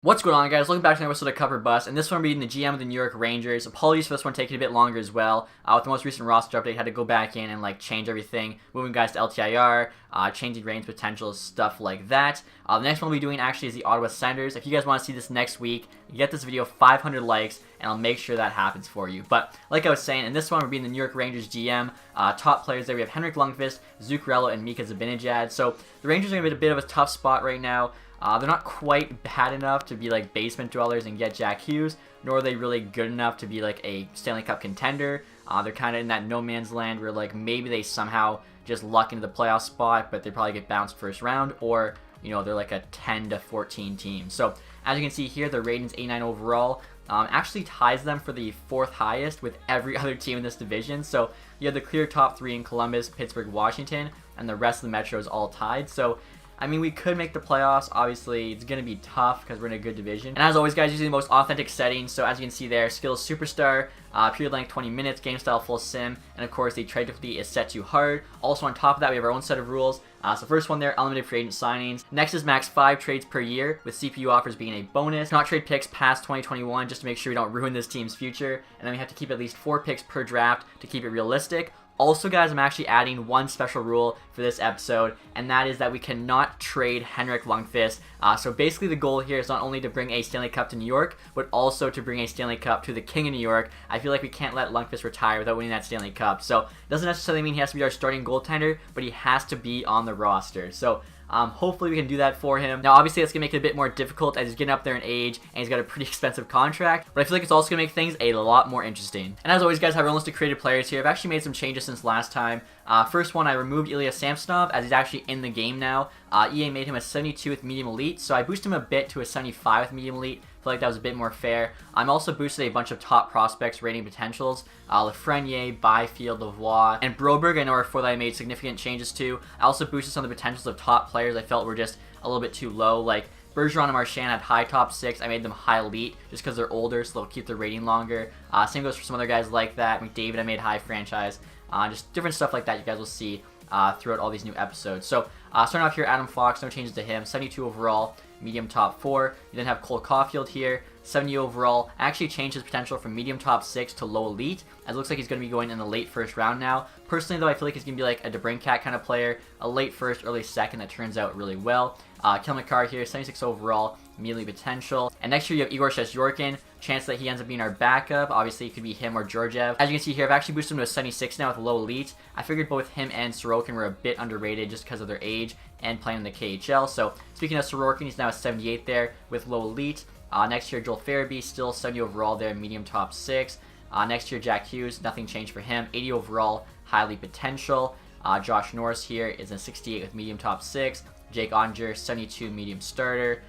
What's going on, guys? Welcome back to another episode of Cover Bust, and this one being the GM of the New York Rangers. Apologies for this one taking a bit longer as well. With the most recent roster update, had to go back in and change everything, moving guys to LTIR, changing range potentials, stuff like that. The next one we'll be doing actually is the Ottawa Senators. If you guys want to see this next week, get this video 500 likes, and I'll make sure that happens for you. But like I was saying, in this one we're being the New York Rangers GM. Top players there, we have Henrik Lundqvist, Zuccarello, and Mika Zibanejad. So the Rangers are in a bit of a tough spot right now. They're not quite bad enough to be basement dwellers and get Jack Hughes, nor are they really good enough to be a Stanley Cup contender. They're kind of in that no man's land where maybe they somehow just luck into the playoff spot, but they probably get bounced first round, or they're a 10 to 14 team. So as you can see here, their ratings 89 overall. Actually ties them for the 4th highest with every other team in this division. So you have the clear top 3 in Columbus, Pittsburgh, Washington, and the rest of the Metros all tied. So I mean, we could make the playoffs. Obviously, it's going to be tough because we're in a good division. And as always, guys, using the most authentic settings. So as you can see there, skills superstar, period length 20 minutes, game style full sim, and of course the trade difficulty is set to hard. Also on top of that, we have our own set of rules. So first one there, unlimited free agent signings. Next is max 5 trades per year, with CPU offers being a bonus. Not trade picks past 2021 just to make sure we don't ruin this team's future. And then we have to keep at least 4 picks per draft to keep it realistic. Also, guys, I'm actually adding one special rule for this episode, and that is that we cannot trade Henrik Lundqvist. So basically the goal here is not only to bring a Stanley Cup to New York, but also to bring a Stanley Cup to the King of New York. I feel like we can't let Lundqvist retire without winning that Stanley Cup. So it doesn't necessarily mean he has to be our starting goaltender, but he has to be on the roster. So hopefully we can do that for him. Now, obviously, that's going to make it a bit more difficult as he's getting up there in age, and he's got a pretty expensive contract, but I feel like it's also going to make things a lot more interesting. And as always, guys, I have our list of created players here. I've actually made some changes since last time. First one, I removed Ilya Samsonov, as he's actually in the game now. EA made him a 72 with medium elite, so I boosted him a bit to a 75 with medium elite. I feel like that was a bit more fair. I'm also boosted a bunch of top prospects rating potentials. Lafreniere, Byfield, Lavoie, and Broberg. I know are 4 that I made significant changes to. I also boosted some of the potentials of top players I felt were just a little bit too low. Like Bergeron and Marchand had high top 6. I made them high elite just because they're older, so they'll keep their rating longer. Same goes for some other guys like that. McDavid I made high franchise. Just different stuff like that you guys will see throughout all these new episodes. So starting off here, Adam Fox, no changes to him. 72 overall, medium top 4. You then have Cole Caulfield here, 70 overall. I actually changed his potential from medium top 6 to low elite, as it looks like he's going to be going in the late first round now. Personally, though, I feel like he's going to be like a DeBrincat kind of player, a late first, early second that turns out really well. Kel McCarr here, 76 overall, immediately potential. And next year you have Igor Shesterkin. Chance that he ends up being our backup. Obviously, it could be him or Georgiev. As you can see here, I've actually boosted him to a 76 now with low elite. I figured both him and Sorokin were a bit underrated just because of their age and playing in the KHL. So speaking of Sorokin, he's now a 78 there with low elite. Next year, Joel Farabee, still 70 overall there, medium top 6. Next year, Jack Hughes, nothing changed for him. 80 overall, highly potential. Josh Norris here is a 68 with medium top 6. Jake Onger, 72 medium starter.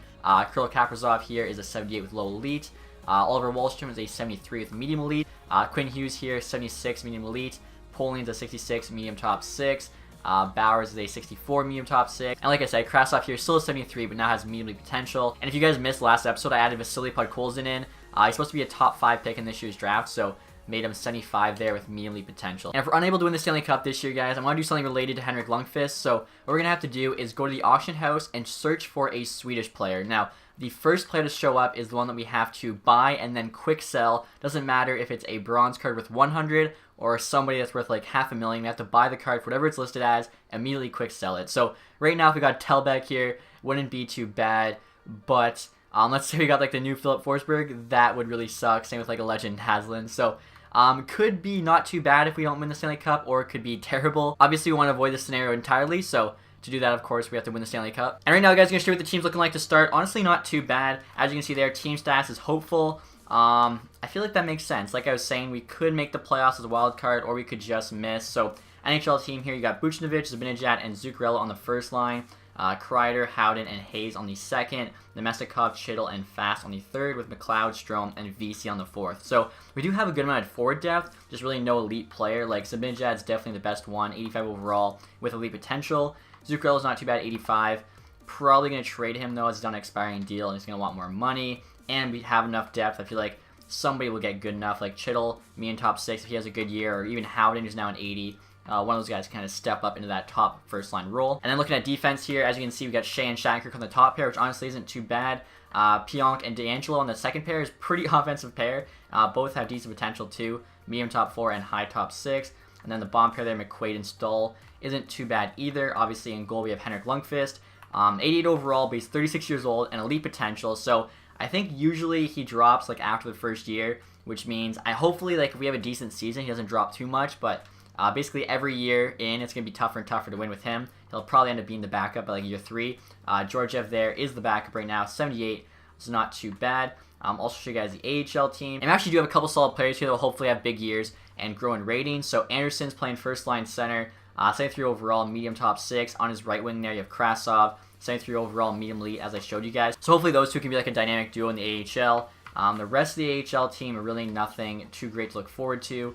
Kirill Kaprizov here is a 78 with low elite. Oliver Wahlstrom is a 73 with medium elite. Quinn Hughes here, 76 medium elite. Poland's a 66 medium top 6. Bowers is a 64 medium top 6. And like I said, Krasov here still a 73, but now has medium elite potential. And if you guys missed last episode, I added Vasily Podkolzin in. He's supposed to be a top 5 pick in this year's draft, so made him 75 there with medium elite potential. And if we're unable to win the Stanley Cup this year, guys, I want to do something related to Henrik Lundqvist. So what we're going to have to do is go to the auction house and search for a Swedish player. Now, the first player to show up is the one that we have to buy and then quick sell. Doesn't matter if it's a bronze card worth 100 or somebody that's worth like $500,000. We have to buy the card for whatever it's listed as, immediately quick sell it. So right now, if we got Telbeck here, wouldn't be too bad. But let's say we got like the new Philip Forsberg, that would really suck. Same with like a legend Haslund. So could be not too bad if we don't win the Stanley Cup, or it could be terrible. Obviously, we want to avoid this scenario entirely, so to do that, of course, we have to win the Stanley Cup. And right now, guys, I'm going to show you what the team's looking like to start. Honestly, not too bad. As you can see there, team stats is hopeful. I feel like that makes sense. Like I was saying, we could make the playoffs as a wild card, or we could just miss. So NHL team here, you got Buchnevich, Zibanejad, and Zuccarello on the first line. Kreider, Howden, and Hayes on the second. Nemestikov, Chittle, and Fast on the third, with McLeod, Strome, and VC on the fourth. So we do have a good amount of forward depth, just really no elite player. Like Zibanejad's definitely the best one, 85 overall with elite potential. Zuccarello's not too bad, 85. Probably going to trade him, though, as he's on an expiring deal, and he's going to want more money. And we have enough depth. I feel like somebody will get good enough, like Chittle, me in top 6 if he has a good year, or even Howden, who's now an 80. one of those guys kind of step up into that top first line role. And then looking at defense here, as you can see, we got Shea and Shankirk on the top pair, which honestly isn't too bad. Pionk and D'Angelo on the second pair is pretty offensive pair. Both have decent potential too. Medium top 4 and high top 6. And then the bomb pair there, McQuaid and Stoll, isn't too bad either. Obviously in goal we have Henrik Lundqvist. 88 overall, but he's 36 years old and elite potential. So I think usually he drops like after the first year, which means hopefully like if we have a decent season, he doesn't drop too much. But basically every year in, it's going to be tougher and tougher to win with him. He'll probably end up being the backup by like year 3. Georgiev there is the backup right now, 78. It's not too bad. Also show you guys the AHL team. And we actually do have a couple solid players here that will hopefully have big years and grow in ratings. So Anderson's playing first line center, 73 overall, medium top 6. On his right wing there, you have Krasov, 73 overall, medium elite, as I showed you guys. So hopefully those two can be like a dynamic duo in the AHL. The rest of the AHL team are really nothing too great to look forward to.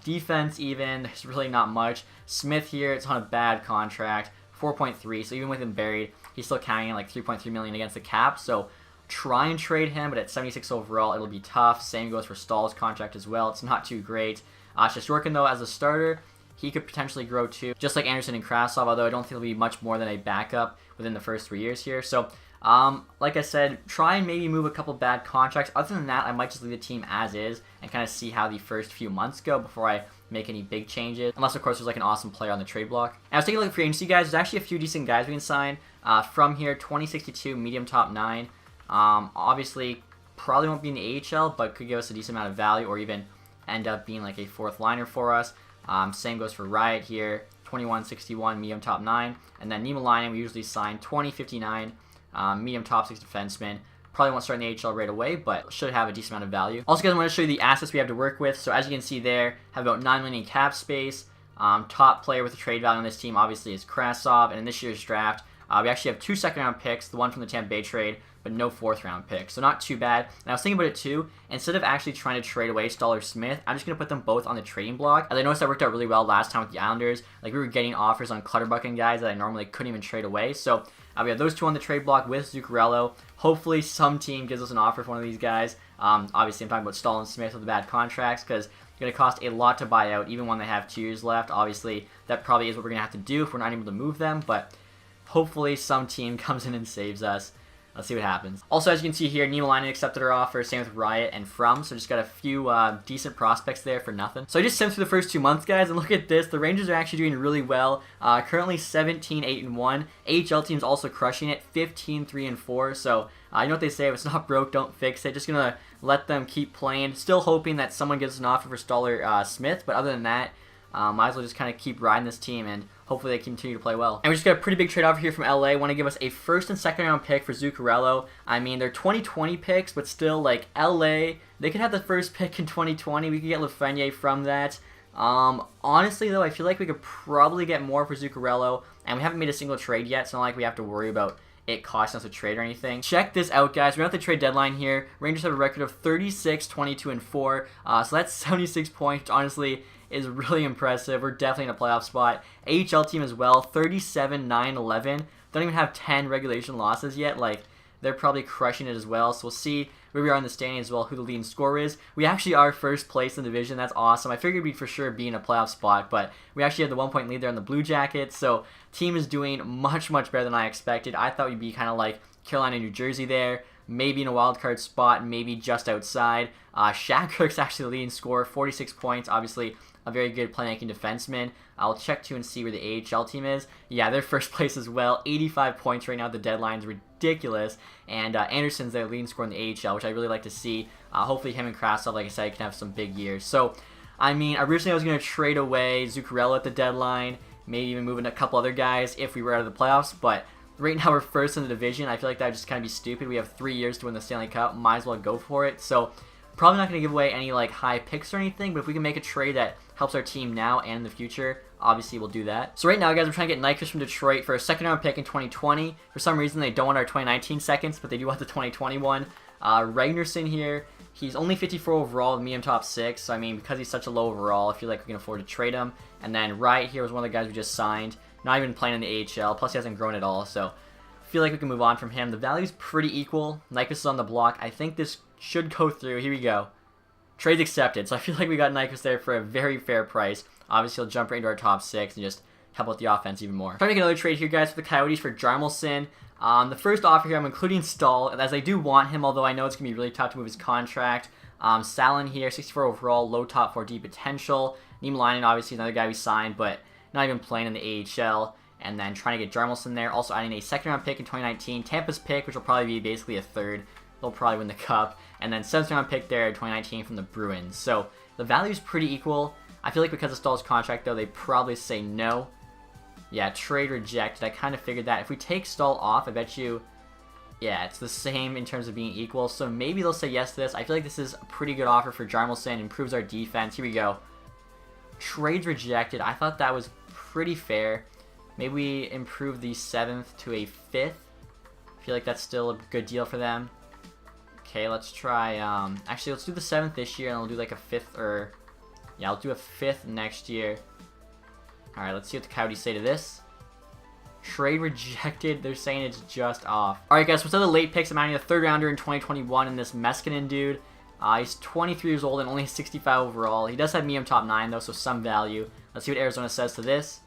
Defense even, there's really not much. Smith here, it's on a bad contract, 4.3. So even with him buried, he's still counting like 3.3 million against the cap. So try and trade him, but at 76 overall, it'll be tough. Same goes for Stahl's contract as well. It's not too great. Shesterkin, though, as a starter, he could potentially grow too, just like Anderson and Krasov, although I don't think he'll be much more than a backup within the first 3 years here. So, like I said, try and maybe move a couple bad contracts. Other than that, I might just leave the team as is and kind of see how the first few months go before I make any big changes. Unless, of course, there's like an awesome player on the trade block. And I was taking a look at free agency, guys. There's actually a few decent guys we can sign from here. 2062, medium top 9. Obviously, probably won't be in the AHL, but could give us a decent amount of value or even end up being like a fourth liner for us. Same goes for Riot here, 2161, medium top 9. And then Niemelainen, we usually sign 2059, medium top 6 defenseman. Probably won't start in the AHL right away, but should have a decent amount of value. Also, guys, I want to show you the assets we have to work with. So as you can see there, have about 9 million cap space. Top player with a trade value on this team, obviously, is Krasov. And in this year's draft, we actually have 2 second-round picks, the one from the Tampa Bay trade, but no 4th-round picks. So not too bad. And I was thinking about it too. Instead of actually trying to trade away Stahl or Smith, I'm just going to put them both on the trading block. As I noticed that worked out really well last time with the Islanders. Like, we were getting offers on Clutterbuck and guys that I normally couldn't even trade away. So we have those two on the trade block with Zuccarello. Hopefully some team gives us an offer for one of these guys. Obviously, I'm talking about Stahl and Smith with the bad contracts because it's going to cost a lot to buy out, even when they have 2 years left. Obviously, that probably is what we're going to have to do if we're not able to move them. But hopefully some team comes in and saves us. Let's see what happens. Also, as you can see here, Niemelainen accepted our offer, same with Riot and From, so just got a few decent prospects there for nothing. So I just simmed through the first 2 months, guys, and look at this. The Rangers are actually doing really well. Currently 17-8-1. AHL team's also crushing it, 15-3-4. So you know what they say, if it's not broke, don't fix it. Just going to let them keep playing. Still hoping that someone gives us an offer for Stahl or Smith, but other than that, might as well just kind of keep riding this team and hopefully they continue to play well. And we just got a pretty big trade offer here from LA. Want to give us a 1st and 2nd round pick for Zuccarello. I mean, they're 2020 picks, but still, like, LA, they could have the 1st pick in 2020. We could get Lafreniere from that. Honestly, though, I feel like we could probably get more for Zuccarello, and we haven't made a single trade yet, so not like we have to worry about it costing us a trade or anything. Check this out, guys. We're at the trade deadline here. Rangers have a record of 36, 22, and 4. So that's 76 points, which honestly is really impressive. We're definitely in a playoff spot. AHL team as well, 37, 9, 11. Don't even have 10 regulation losses yet. Like, they're probably crushing it as well. So we'll see where we are in the standing as well, who the leading scorer is. We actually are 1st place in the division. That's awesome. I figured we'd for sure be in a playoff spot, but we actually have the 1-point lead there on the Blue Jackets. So team is doing much, much better than I expected. I thought we'd be kind of like Carolina, New Jersey there. Maybe in a wild card spot, maybe just outside. Shankirk's actually the leading scorer, 46 points. Obviously, a very good playmaking defenseman. I'll check too and see where the AHL team is. Yeah, they're 1st place as well. 85 points right now. The deadline's ridiculous. And Anderson's their leading scorer in the AHL, which I really like to see. Hopefully him and Krasov, like I said, can have some big years. So, I mean, originally I was going to trade away Zuccarello at the deadline. Maybe even move in a couple other guys if we were out of the playoffs. But right now we're 1st in the division. I feel like that would just kind of be stupid. We have 3 years to win the Stanley Cup. Might as well go for it. So, probably not going to give away any like high picks or anything, but if we can make a trade that helps our team now and in the future, obviously we'll do that. So right now, guys, we're trying to get Nyquist from Detroit for a 2nd round pick in 2020. For some reason, they don't want our 2019 seconds, but they do want the 2021. Ragnarsson here, he's only 54 overall with medium top 6, so I mean, because he's such a low overall, I feel like we can afford to trade him. And then Riot here was one of the guys we just signed, not even playing in the AHL, plus he hasn't grown at all, so I feel like we can move on from him. The value's pretty equal. Nyquist is on the block. I think this should go through. Here we go. Trades accepted. So I feel like we got Nyquist there for a very fair price. Obviously, he'll jump right into our top 6 and just help out the offense even more. Trying to make another trade here, guys, for the Coyotes for Jarmelson. The first offer here, I'm including Stahl, as I do want him, although I know it's going to be really tough to move his contract. Salin here, 64 overall, low top 4D potential. Niemelainen, obviously, another guy we signed, but not even playing in the AHL. And then trying to get Jarmelson there. Also adding a second-round pick in 2019. Tampa's pick, which will probably be basically a third. They'll probably win the Cup. And then seventh-round pick there in 2019 from the Bruins. So the value is pretty equal. I feel like because of Stahl's contract, though, they probably say no. Yeah, trade rejected. I kind of figured that. If we take Stahl off, I bet you, yeah, it's the same in terms of being equal. So maybe they'll say yes to this. I feel like this is a pretty good offer for Jarmelson. Improves our defense. Here we go. Trades rejected. I thought that was pretty fair. Maybe we improve the 7th to a 5th. I feel like that's still a good deal for them. Okay, let's try, actually, let's do the 7th this year, and we'll do like a 5th, or, yeah, I'll do a 5th next year. Alright, let's see what the Coyotes say to this. Trade rejected. They're saying it's just off. Alright, guys, so instead of the late picks, I'm adding a 3rd rounder in 2021 in this Meskinen dude. He's 23 years old and only 65 overall. He does have medium top 9, though, so some value. Let's see what Arizona says to this.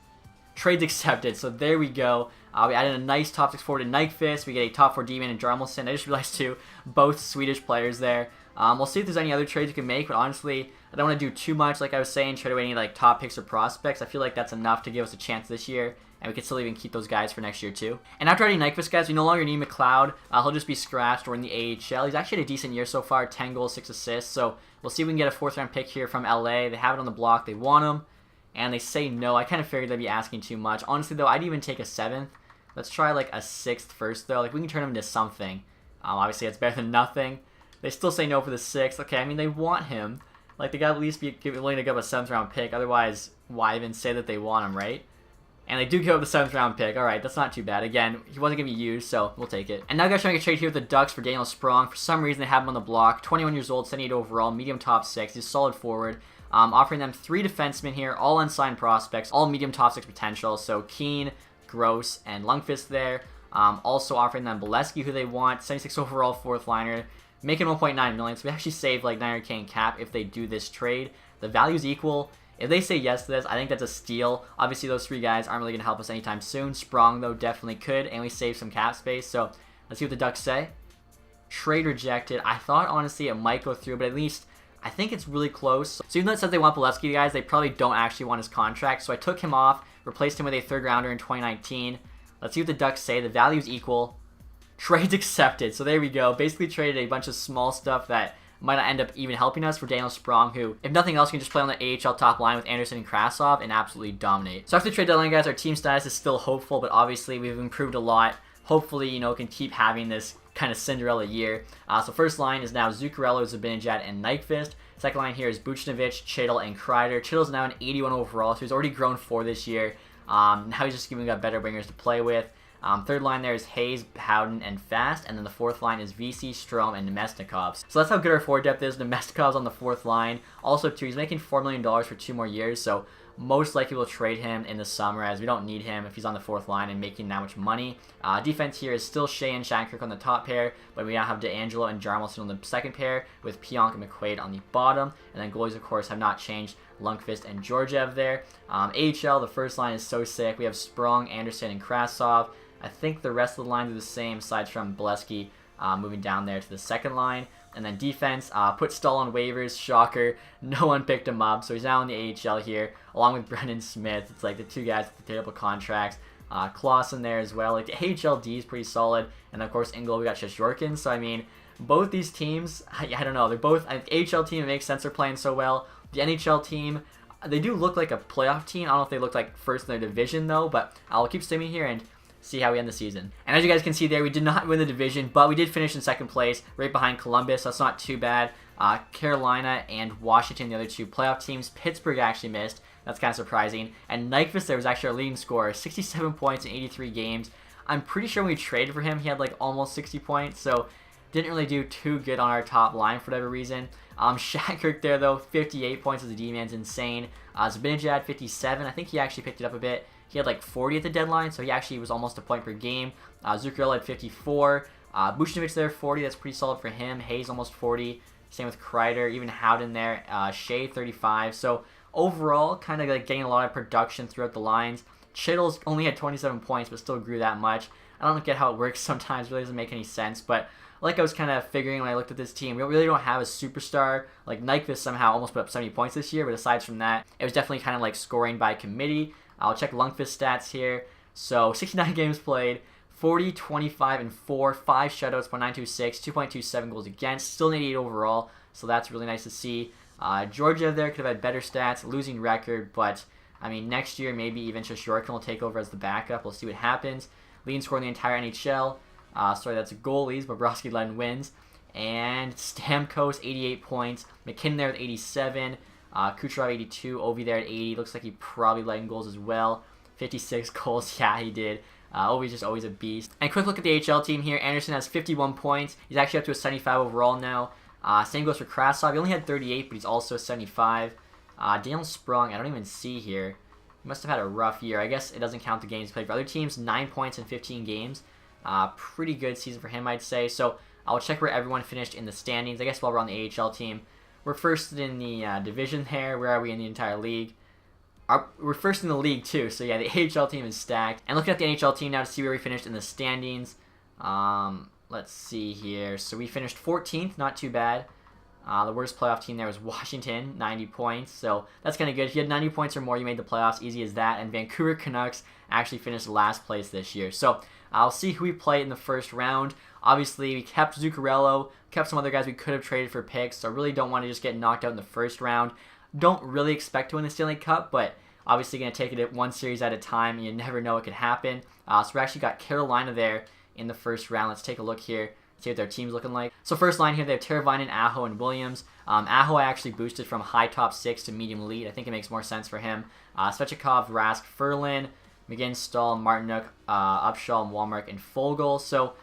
Trades accepted, so there we go. We added a nice top 6 forward in Lundqvist. We get a top 4 D-man in Jarmelson. I just realized, too, both Swedish players there. We'll see if there's any other trades we can make, but honestly, I don't want to do too much, like I was saying, trade away any like top picks or prospects. I feel like that's enough to give us a chance this year, and we can still even keep those guys for next year, too. And after adding Lundqvist, guys, we no longer need McLeod. He'll just be scratched or in the AHL. He's actually had a decent year so far, 10 goals, 6 assists, so we'll see if we can get a 4th round pick here from LA. They have it on the block. They want him. And they say no. I kind of figured they'd be asking too much. Honestly, though, I'd even take a 7th. Let's try like a 6th first, though. Like, we can turn him into something. Obviously, it's better than nothing. They still say no for the 6th. Okay, I mean, they want him. Like, they got to at least be willing to give up a 7th round pick. Otherwise, why even say that they want him, right? And they do give up the 7th round pick. Alright, that's not too bad. Again, he wasn't going to be used, so we'll take it. And now, guys, trying to get a trade here with the Ducks for Daniel Sprong. For some reason, they have him on the block. 21 years old, 78 overall, medium top 6. He's a solid forward. Offering them 3 defensemen here, all unsigned prospects, all medium top 6 potential. So Keane, Gross, and Lundqvist there. Also offering them Bolesky, who they want, 76 overall 4th liner, making 1.9 million. So we actually save like 900K in cap if they do this trade. The value is equal. If they say yes to this, I think that's a steal. Obviously, those 3 guys aren't really going to help us anytime soon. Sprong, though, definitely could, and we save some cap space. So let's see what the Ducks say. Trade rejected. I thought, honestly, it might go through, but at least I think it's really close. So even though it says they want Bolesky, guys, they probably don't actually want his contract. So I took him off, replaced him with a 3rd rounder in 2019. Let's see what the Ducks say. The value is equal. Trades accepted. So there we go. Basically traded a bunch of small stuff that might not end up even helping us for Daniel Sprong, who, if nothing else, can just play on the AHL top line with Anderson and Krasov and absolutely dominate. So after the trade deadline, guys, our team status is still hopeful, but obviously we've improved a lot. Hopefully, you know, can keep having this kind of Cinderella year. So first line is now Zuccarello, Zibanejad, and Lundqvist. Second line here is Buchnevich, Chittle, and Kreider. Chittle's now an 81 overall, so he's already grown 4 this year. Now he's just giving up better wingers to play with. Third line there is Hayes, Howden, and Fast, and then the 4th line is VC, Strome, and Nemesnikov. So that's how good our forward depth is. Nemesnikov's on the 4th line. Also, too, he's making $4 million for 2 more years, so most likely we'll trade him in the summer, as we don't need him if he's on the 4th line and making that much money. Defense here is still Shea and Shattenkirk on the top pair, but we now have DeAngelo and Jarmelson on the second pair, with Pionk and McQuaid on the bottom. And then goalies, of course, have not changed. Lundqvist and Georgiev there. AHL, the first line is so sick. We have Sprong, Anderson, and Krasov. I think the rest of the lines are the same, aside from Bolesky moving down there to the second line. And then defense, put Stahl on waivers, shocker. No one picked him up, so he's now in the AHL here, along with Brendan Smith. It's like the 2 guys with the terrible contracts. Clausen there as well. Like, the AHL D is pretty solid. And of course, Engel, we got Shishorkin. So, I mean, both these teams, I don't know. They're both, the AHL team, it makes sense they're playing so well. The NHL team, they do look like a playoff team. I don't know if they look like first in their division, though, but I'll keep streaming here and see how we end the season. And as you guys can see there, we did not win the division, but we did finish in 2nd place, right behind Columbus. So that's not too bad. Carolina and Washington, the other 2 playoff teams. Pittsburgh actually missed. That's kind of surprising. And Lundqvist there was actually our leading scorer, 67 points in 83 games. I'm pretty sure when we traded for him, he had like almost 60 points, so didn't really do too good on our top line for whatever reason. Shattenkirk there, though, 58 points as a D-man's insane. Zibanejad, 57. I think he actually picked it up a bit. He had like 40 at the deadline, so he actually was almost a point per game. Zuccarello had 54. Buchnevich there, 40. That's pretty solid for him. Hayes almost 40. Same with Kreider. Even Howden there. Shea, 35. So overall, kind of like getting a lot of production throughout the lines. Chittles only had 27 points, but still grew that much. I don't get how it works sometimes. It really doesn't make any sense. But like I was kind of figuring when I looked at this team, we really don't have a superstar. Like Nyquist somehow almost put up 70 points this year, but aside from that, it was definitely kind of like scoring by committee. I'll check Lundqvist stats here. So 69 games played, 40, 25, and 4, 5 shutouts, 0.926, 2.27 goals against, still an 88 overall. So that's really nice to see. Georgia there could have had better stats, losing record, but I mean next year maybe even Shosturkin will take over as the backup. We'll see what happens. Leading scorer in the entire NHL. Sorry, that's goalies. Bobrovsky Len wins. And Stamkos, 88 points. McKinnon there with 87. Kucherov, 82. Ovi there at 80. Looks like he probably led in goals as well. 56 goals. Yeah, he did. Ovi's just always a beast. And quick look at the AHL team here. Anderson has 51 points. He's actually up to a 75 overall now. Same goes for Krasov. He only had 38, but he's also a 75. Daniel Sprung, I don't even see here. He must have had a rough year. I guess it doesn't count the games played for other teams. 9 points in 15 games. Pretty good season for him, I'd say. So I'll check where everyone finished in the standings. I guess while we're on the AHL team, we're first in the division there. Where are we in the entire league? We're first in the league too. So yeah, the AHL team is stacked. And looking at the NHL team now to see where we finished in the standings. Let's see here. So we finished 14th, not too bad. The worst playoff team there was Washington, 90 points. So that's kind of good. If you had 90 points or more, you made the playoffs, easy as that. And Vancouver Canucks actually finished last place this year. So I'll see who we play in the first round. Obviously, we kept Zuccarello, kept some other guys we could have traded for picks. So I really don't want to just get knocked out in the first round. Don't really expect to win the Stanley Cup, but obviously going to take it one series at a time. You never know what could happen. So we actually got Carolina there in the first round. Let's take a look here. See what their team's looking like. So first line here, they have Teravainen, Aho, and Williams. Aho I actually boosted from high top 6 to medium elite. I think it makes more sense for him. Svechnikov, Rask, Ferlin, McGinn, Stahl, Martinuk, Upshaw, Walmark, and Fogle. So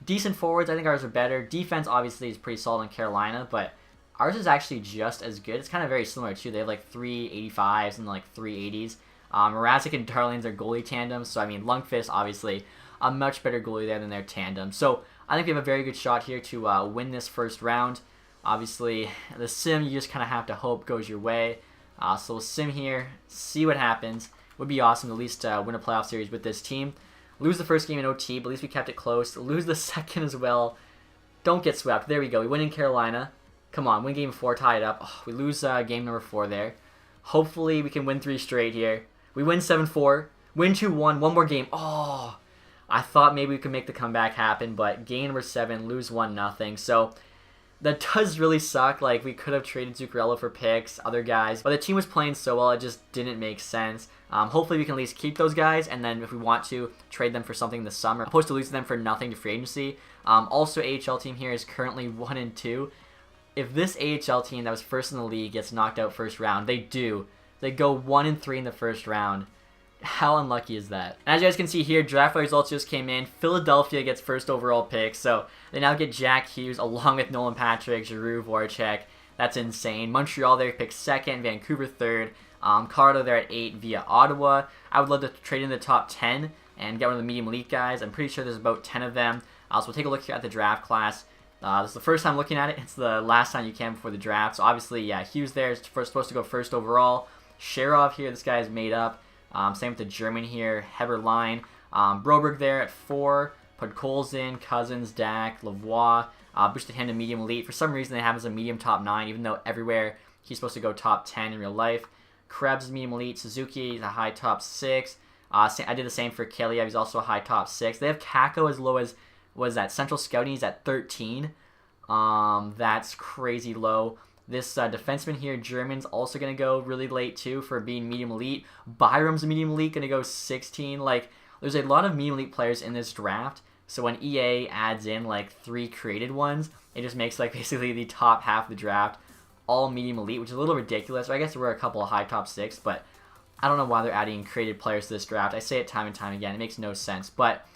decent forwards. I think ours are better. Defense obviously is pretty solid in Carolina, but ours is actually just as good. It's kind of very similar too. They have like 385s and like 380s. Mrazek and Darling's their goalie tandem. So I mean Lundqvist obviously a much better goalie there than their tandem. So I think we have a very good shot here to win this first round. Obviously, the sim, you just kind of have to hope goes your way. So we'll sim here, see what happens. Would be awesome to at least win a playoff series with this team. Lose the first game in OT, but at least we kept it close. Lose the second as well. Don't get swept. There we go. We win in Carolina. Come on, win game 4, tie it up. Oh, we lose game number 4 there. Hopefully, we can win 3 straight here. We win 7-4. Win 2-1. One more game. Oh, I thought maybe we could make the comeback happen, but game number 7, lose 1-0. So that does really suck. Like, we could have traded Zuccarello for picks, other guys, but the team was playing so well, it just didn't make sense. Hopefully we can at least keep those guys, and then if we want to, trade them for something this summer, opposed to losing them for nothing to free agency. Also, AHL team here is currently 1-2. If this AHL team that was first in the league gets knocked out first round, they go 1-3 in the first round. How unlucky is that? And as you guys can see here, draft results just came in. Philadelphia gets first overall pick, so they now get Jack Hughes along with Nolan Patrick, Giroux, Voracek. That's insane. Montreal there picks 2nd, Vancouver 3rd, Colorado there at 8 via Ottawa. I would love to trade in the top 10 and get one of the medium elite guys. I'm pretty sure there's about 10 of them. So we'll take a look here at the draft class. This is the first time looking at it. It's the last time you can before the draft. So obviously, yeah, Hughes there is supposed to go first overall. Sherov here, this guy is made up. Same with the German here, Heberlein. Broberg there at 4. Put Coles in, Cousins, Dak, Lavoie. Boosted him to medium elite. For some reason, they have him as a medium top 9, even though everywhere he's supposed to go top 10 in real life. Krebs is medium elite. Suzuki is a high top 6. I did the same for Kelly. He's also a high top 6. They have Kako as low as, was that Central Scouting? He's at 13. That's crazy low. This defenseman here, German's also going to go really late too for being medium elite. Byram's a medium elite, going to go 16. Like, there's a lot of medium elite players in this draft. So when EA adds in like 3 created ones, it just makes like basically the top half of the draft all medium elite, which is a little ridiculous. I guess there were a couple of high top 6, but I don't know why they're adding created players to this draft. I say it time and time again. It makes no sense. But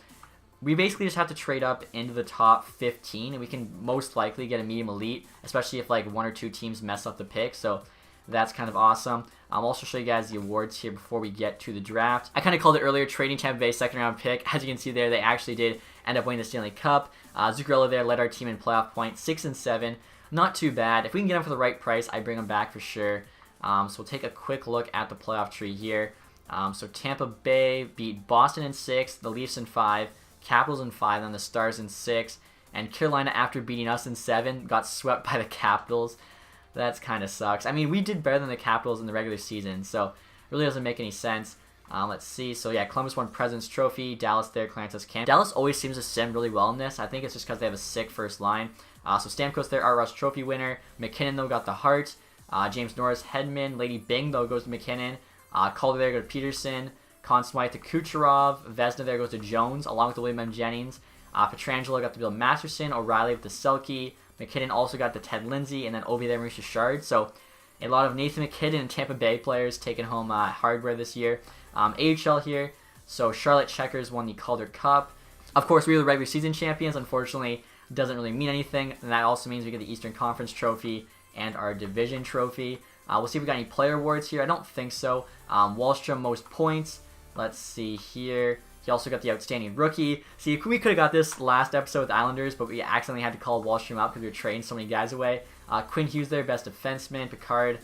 we basically just have to trade up into the top 15, and we can most likely get a medium elite, especially if like 1 or 2 teams mess up the pick. So that's kind of awesome. I'll also show you guys the awards here before we get to the draft. I kind of called it earlier, trading Tampa Bay 2nd round pick. As you can see there, they actually did end up winning the Stanley Cup. Zuccarello there led our team in playoff points, 6 and 7. Not too bad. If we can get him for the right price, I bring him back for sure. So we'll take a quick look at the playoff tree here. So Tampa Bay beat Boston in 6, the Leafs in 5, Capitals in 5, then the Stars in 6, and Carolina, after beating us in 7, got swept by the Capitals. That's kind of sucks. I mean, we did better than the Capitals in the regular season, so it really doesn't make any sense. Let's see. So yeah, Columbus won President's Trophy. Dallas there, Clantis Camp. Dallas always seems to sim really well in this. I think it's just because they have a sick first line. So Stamkos there, Art Ross Trophy winner. McKinnon though got the Hart. James Norris, Hedman. Lady Bing though goes to McKinnon. Calder there goes to Peterson. Conn Smythe to Kucherov. Vesna there goes to Jones, along with William M. Jennings. Pietrangelo got to Bill Masterson. O'Reilly with the Selke. McKinnon also got the Ted Lindsay, and then Obi there, Maurice Richard. So a lot of Nathan McKinnon and Tampa Bay players taking home hardware this year. AHL here, so Charlotte Checkers won the Calder Cup. Of course, we were the regular season champions. Unfortunately, doesn't really mean anything, and that also means we get the Eastern Conference Trophy and our Division Trophy. We'll see if we got any player awards here. I don't think so. Wallstrom, most points. Let's see here. He also got the Outstanding Rookie. See, we could have got this last episode with Islanders, but we accidentally had to call Wallstrom out because we were trading so many guys away. Quinn Hughes there, best defenseman. Picard,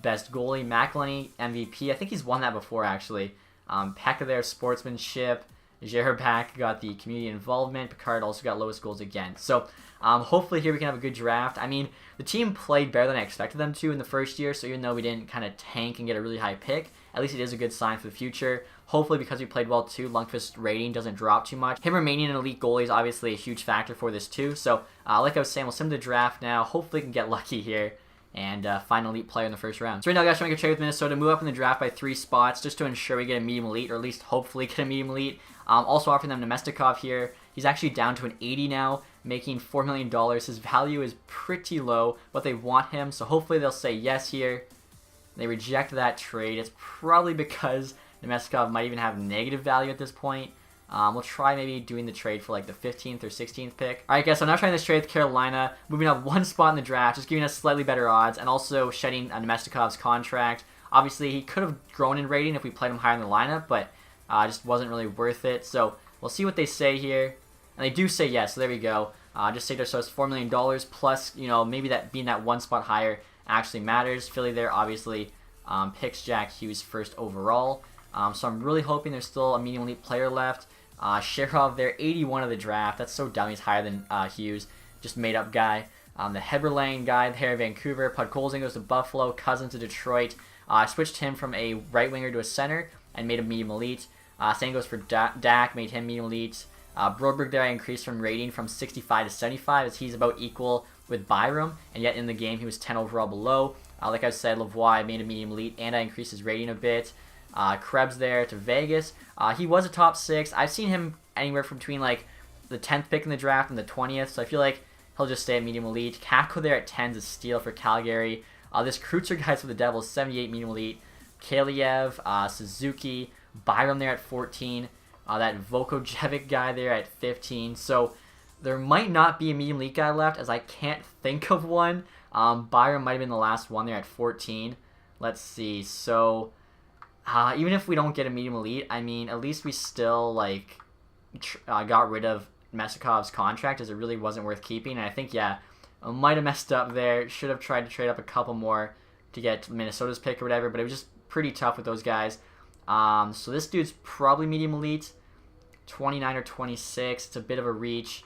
best goalie. McElhinney, MVP. I think he's won that before, actually. Pekka there, sportsmanship. Jerabak got the community involvement. Picard also got lowest goals again. So hopefully here we can have a good draft. I mean, the team played better than I expected them to in the first year, so even though we didn't kind of tank and get a really high pick, at least it is a good sign for the future. Hopefully, because we played well too, Lundqvist's rating doesn't drop too much. Him remaining an elite goalie is obviously a huge factor for this too. So like I was saying, we'll sim the draft now. Hopefully we can get lucky here and find an elite player in the first round. So right now, guys, trying to make a trade with Minnesota, move up in the draft by 3 spots just to ensure we get a medium elite, or at least hopefully get a medium elite. Also offering them Nemestikov here. He's actually down to an 80 now, making $4 million. His value is pretty low, but they want him, so hopefully they'll say yes here. They reject that trade. It's probably because Nemestikov might even have negative value at this point. We'll try maybe doing the trade for like the 15th or 16th pick. Alright guys, so I'm now trying this trade with Carolina, moving up 1 spot in the draft, just giving us slightly better odds, and also shedding Nemestikov's contract. Obviously, he could have grown in rating if we played him higher in the lineup, but just wasn't really worth it. So we'll see what they say here. And they do say yes, so there we go. Just saved ourselves $4 million, plus, you know, maybe that being that 1 spot higher actually matters. Philly there obviously picks Jack Hughes first overall. So I'm really hoping there's still a medium elite player left. Sherov there, 81 of the draft. That's so dumb. He's higher than Hughes. Just made up guy. The Heberlang guy there, Vancouver. Podkolzin goes to Buffalo. Cousins to Detroit. I switched him from a right winger to a center and made him medium elite. Same goes for Dak, made him medium elite. Broberg there, I increased from rating from 65 to 75 as he's about equal with Byram, and yet in the game he was 10 overall below. Like I said, Lavoie, I made a medium elite, and I increased his rating a bit. Krebs there to Vegas. He was a top 6. I've seen him anywhere from between like the 10th pick in the draft and the 20th, so I feel like he'll just stay at medium elite. Kakko there at 10 is a steal for Calgary. This Kreutzer guy's for the Devils, 78 medium elite. Kaliev, Suzuki, Byram there at 14. That Vokojevic guy there at 15. So there might not be a medium elite guy left, as I can't think of one. Byram might have been the last one there at 14. Let's see. So even if we don't get a medium elite, I mean, at least we still like got rid of Mesikov's contract, as it really wasn't worth keeping. And I think, yeah, I might have messed up there. Should have tried to trade up a couple more to get Minnesota's pick or whatever, but it was just pretty tough with those guys. So this dude's probably medium elite, 29 or 26. It's a bit of a reach.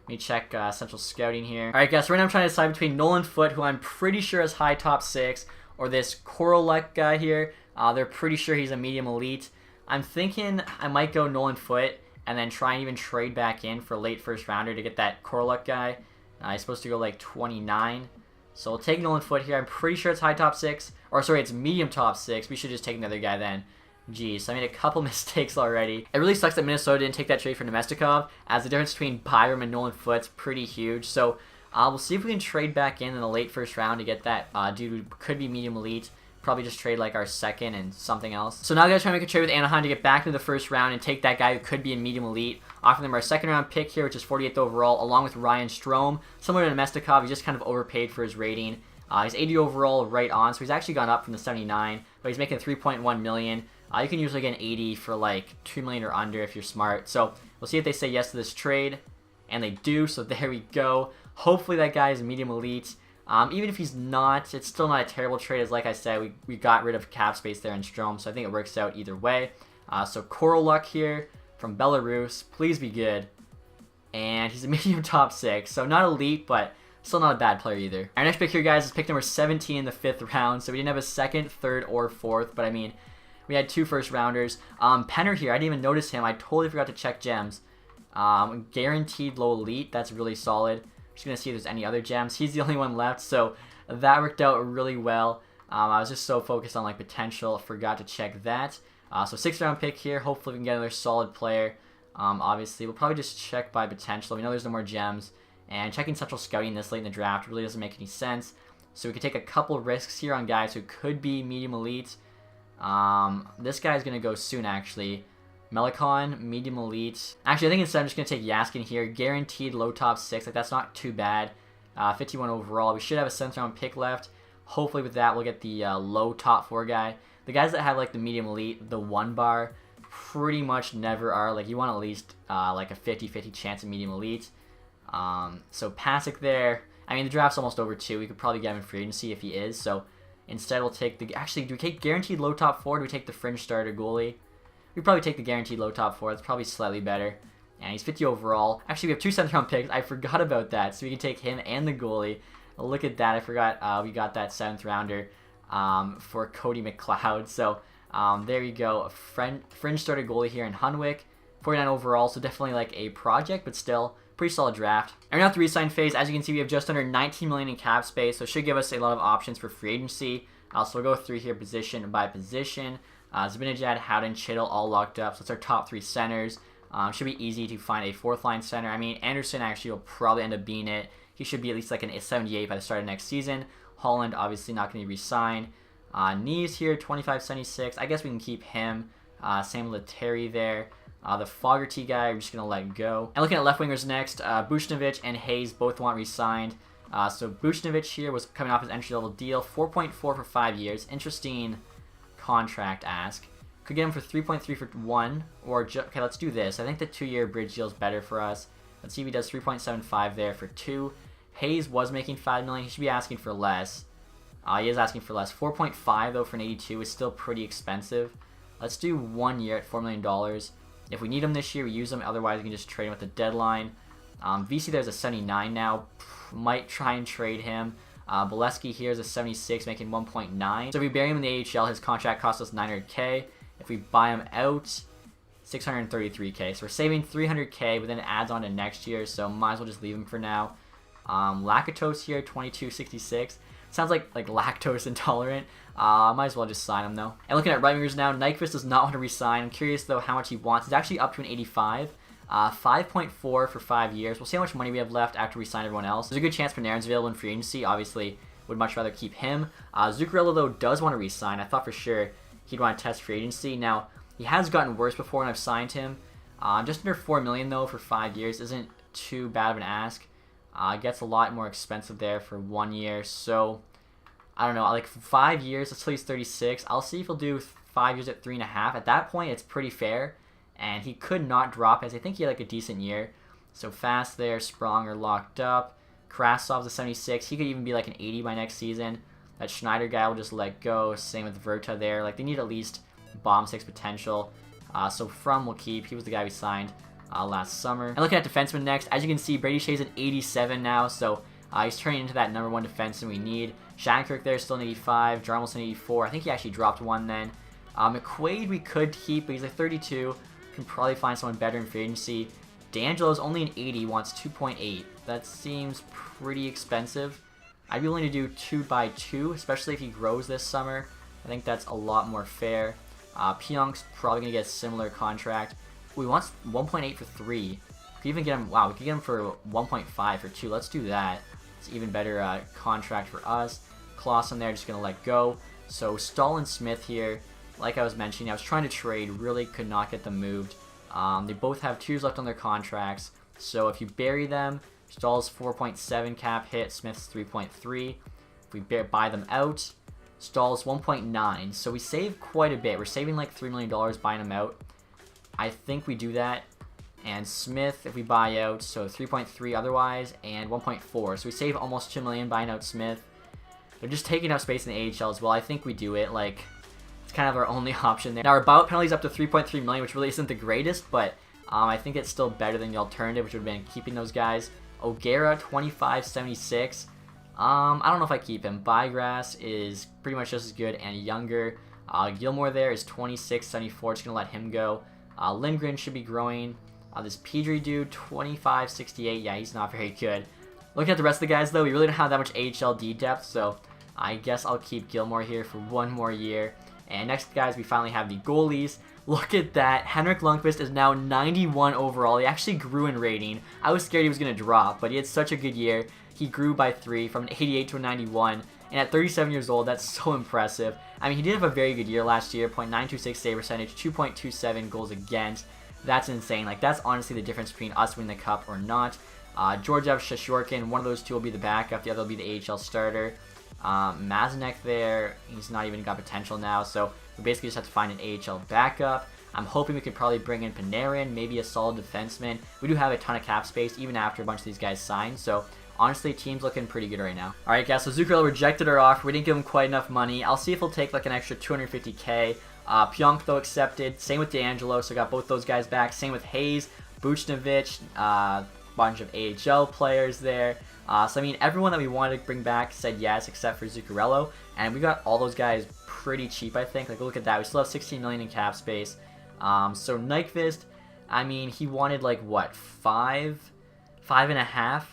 Let me check Central Scouting here. All right, guys, so right now I'm trying to decide between Nolan Foote, who I'm pretty sure is high top 6, or this Korolek guy here. They're pretty sure he's a medium elite. I'm thinking I might go Nolan Foote and then try and even trade back in for a late first rounder to get that Korolek guy. He's supposed to go like 29. So we'll take Nolan Foote here. I'm pretty sure it's high top 6. Or sorry, it's medium top 6. We should just take another guy then. Jeez, I made a couple mistakes already. It really sucks that Minnesota didn't take that trade for Nemestikov, as the difference between Byram and Nolan Foote's pretty huge. So we'll see if we can trade back in the late first round to get that dude who could be medium elite. Probably just trade like our second and something else. So now I'm going to try to make a trade with Anaheim to get back into the first round and take that guy who could be in medium elite. Offering them our second round pick here, which is 48th overall, along with Ryan Strome. Similar to Nemestikov, he's just kind of overpaid for his rating. He's 80 overall, right on, so he's actually gone up from the 79, but he's making $3.1 million. You can usually get an 80 for like $2 million or under if you're smart. So we'll see if they say yes to this trade, and they do, so there we go. Hopefully that guy is medium elite. Even if he's not, it's still not a terrible trade, as like I said, we got rid of cap space there in Strome, so I think it works out either way. So Coral Luck here from Belarus, please be good. And he's a medium top 6, so not elite, but still not a bad player either. Our next pick here, guys, is pick number 17 in the 5th round, so we didn't have a 2nd, 3rd, or 4th, but I mean, we had 2 first rounders. Penner here, I didn't even notice him. I totally forgot to check gems. Guaranteed low elite, that's really solid. Just gonna see if there's any other gems. He's the only one left, so that worked out really well. I was just so focused on like potential, forgot to check that. So 6th round pick here. Hopefully we can get another solid player. Obviously we'll probably just check by potential. We know there's no more gems, and checking central scouting this late in the draft really doesn't make any sense. So we could take a couple risks here on guys who could be medium elite. This guy's gonna go soon actually. Melicon, medium elite. Actually, I think instead I'm just going to take Yaskin here. Guaranteed low top 6. Like, that's not too bad. 51 overall. We should have a 7th round pick left. Hopefully with that, we'll get the low top 4 guy. The guys that have, like, the medium elite, the 1 bar, pretty much never are. Like, you want at least, like, a 50-50 chance of medium elite. So Pasic there. I mean, the draft's almost over, too. We could probably get him in free agency if he is. So instead, we'll take the... Actually, do we take guaranteed low top 4? Do we take the fringe starter goalie? We'd probably take the guaranteed low top 4. That's probably slightly better. And he's 50 overall. Actually, we have 2 7th round picks. I forgot about that. So we can take him and the goalie. Look at that. I forgot we got that 7th rounder for Cody McLeod. So there you go. A fringe starter goalie here in Hunwick. 49 overall. So definitely like a project, but still pretty solid draft. And now the re-sign phase. As you can see, we have just under 19 million in cap space. So it should give us a lot of options for free agency. So we'll go through here position by position. Zibanejad, Howden, Chittle all locked up. So it's our top 3 centers. Should be easy to find a 4th line center. I mean, Anderson actually will probably end up being it. He should be at least like an 78 by the start of next season. Holland obviously not going to be re-signed. Neves here, 25-76. I guess we can keep him. Same with Terry there. The Fogarty guy, we're just going to let go. And looking at left wingers next, Bushnovich and Hayes both want re-signed. So Bushnovich here was coming off his entry-level deal. 4.4 for 5 years. Interesting contract ask. Could get him for 3.3 for 1, or okay, let's do this. I think the 2-year bridge deal is better for us. Let's see if he does 3.75 there for 2. Hayes was making 5 million. He should be asking for less. He is asking for less. 4.5 though for an 82 is still pretty expensive. Let's do 1 year at $4 million. If we need him this year, we use him. Otherwise, we can just trade him at the deadline. VC there's a 79 now. Might try and trade him. Bolesky here is a 76, making 1.9. So if we bury him in the AHL, his contract costs us 900K. If we buy him out, 633K. So we're saving 300K, but then it adds on to next year, so might as well just leave him for now. Lactose here, 2266. Sounds like lactose intolerant. Might as well just sign him though. And looking at right wingers now, Nyquist does not want to resign. I'm curious though how much he wants. It's actually up to an 85. 5.4 for 5 years. We'll see how much money we have left after we sign everyone else. There's a good chance Panarin's available in free agency. Obviously, would much rather keep him. Zuccarello, though, does want to re-sign. I thought for sure he'd want to test free agency. Now, he has gotten worse before when I've signed him. Just under $4 million, though, for 5 years isn't too bad of an ask. Gets a lot more expensive there for 1 year. So, I don't know. Like, 5 years, let's say he's 36. I'll see if he'll do 5 years at 3.5. At that point, it's pretty fair. And he could not drop, as I think he had like a decent year. So Fast there, Spronger locked up. Krasov's a 76. He could even be like an 80 by next season. That Schneider guy will just let go. Same with Verta there. Like, they need at least bomb 6 potential. So From will keep. He was the guy we signed last summer. And looking at defensemen next, as you can see, Brady Shea's an 87 now. So he's turning into that #1 defenseman we need. Shattenkirk there, still an 85. Jarmel's an 84. I think he actually dropped 1 then. McQuaid we could keep, but he's a 32. Can probably find someone better in free agency. D'Angelo's only an 80, wants 2.8. That seems pretty expensive. I'd be willing to do 2x2, especially if he grows this summer. I think that's a lot more fair. Pionk's probably going to get a similar contract. We want 1.8 for 3. We could even get him, wow, we could get him for 1.5 for 2. Let's do that. It's even better contract for us. Clausen there, just going to let go. So Stahl and Smith here. Like I was mentioning, I was trying to trade, really could not get them moved. They both have 2 years left on their contracts, so if you bury them, Stahl's 4.7 cap hit, Smith's 3.3. If we buy them out, Stahl's 1.9, so we save quite a bit. We're saving like $3 million buying them out. I think we do that. And Smith, if we buy out, so 3.3 otherwise, and 1.4. So we save almost 2 million buying out Smith. They're just taking up space in the AHL as well. I think we do it. Like, it's kind of our only option there. Now, our buyout penalty is up to 3.3 million, which really isn't the greatest, but I think it's still better than the alternative, which would have been keeping those guys. O'Gara, 25.76. I don't know if I keep him. Bygrass is pretty much just as good and younger. Gilmore there is 26.74. Just going to let him go. Lindgren should be growing. This Pedri dude, 25.68. Yeah, he's not very good. Looking at the rest of the guys, though, we really don't have that much AHLD depth, so I guess I'll keep Gilmore here for one more year. And next, guys, we finally have the goalies. Look at that. Henrik Lundqvist is now 91 overall. He actually grew in rating. I was scared he was going to drop, but he had such a good year. He grew by 3 from an 88 to a 91. And at 37 years old, that's so impressive. I mean, he did have a very good year last year. .926 save percentage, 2.27 goals against. That's insane. Like, that's honestly the difference between us winning the cup or not. Georgiev, Shishorkin, one of those two will be the backup. The other will be the AHL starter. Mazinek there, he's not even got potential now. So we basically just have to find an AHL backup. I'm hoping we could probably bring in Panarin, maybe a solid defenseman. We do have a ton of cap space, even after a bunch of these guys sign. So honestly, team's looking pretty good right now. Alright guys, so Zuccarello rejected our offer. We didn't give him quite enough money. I'll see if he'll take like an extra 250k. Pionk though accepted. Same with D'Angelo, so got both those guys back. Same with Hayes, Buchnevich, bunch of AHL players there. So I mean, everyone that we wanted to bring back said yes, except for Zuccarello. And we got all those guys pretty cheap, I think. Like, look at that. We still have 16 million in cap space. So Nyquist, I mean, he wanted like what, 5.5.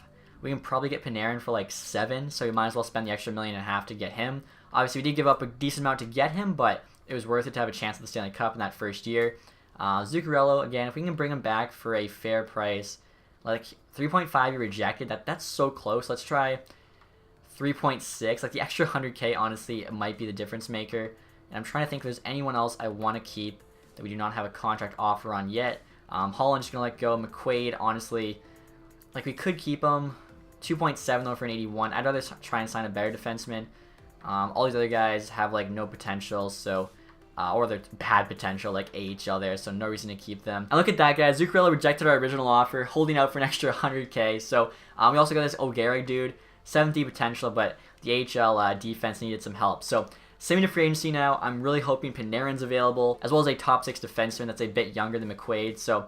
We can probably get Panarin for like 7, so we might as well spend the extra $1.5 million to get him. Obviously, we did give up a decent amount to get him, but it was worth it to have a chance at the Stanley Cup in that first year. Zuccarello, again, if we can bring him back for a fair price, like 3.5 you rejected, that's so close. Let's try 3.6. Like, the extra 100k, honestly, it might be the difference maker. And I'm trying to think if there's anyone else I want to keep that we do not have a contract offer on yet. Holland's going to let go. McQuaid, honestly, like, we could keep him. 2.7 though for an 81. I'd rather try and sign a better defenseman. All these other guys have like no potential, so or they're bad potential like AHL there, so no reason to keep them. And look at that, guys. Zuccarello rejected our original offer, holding out for an extra 100k. So we also got this O'Gara dude, 70 potential, but the AHL defense needed some help. So same to free agency now. I'm really hoping Panarin's available, as well as a top 6 defenseman that's a bit younger than McQuaid. So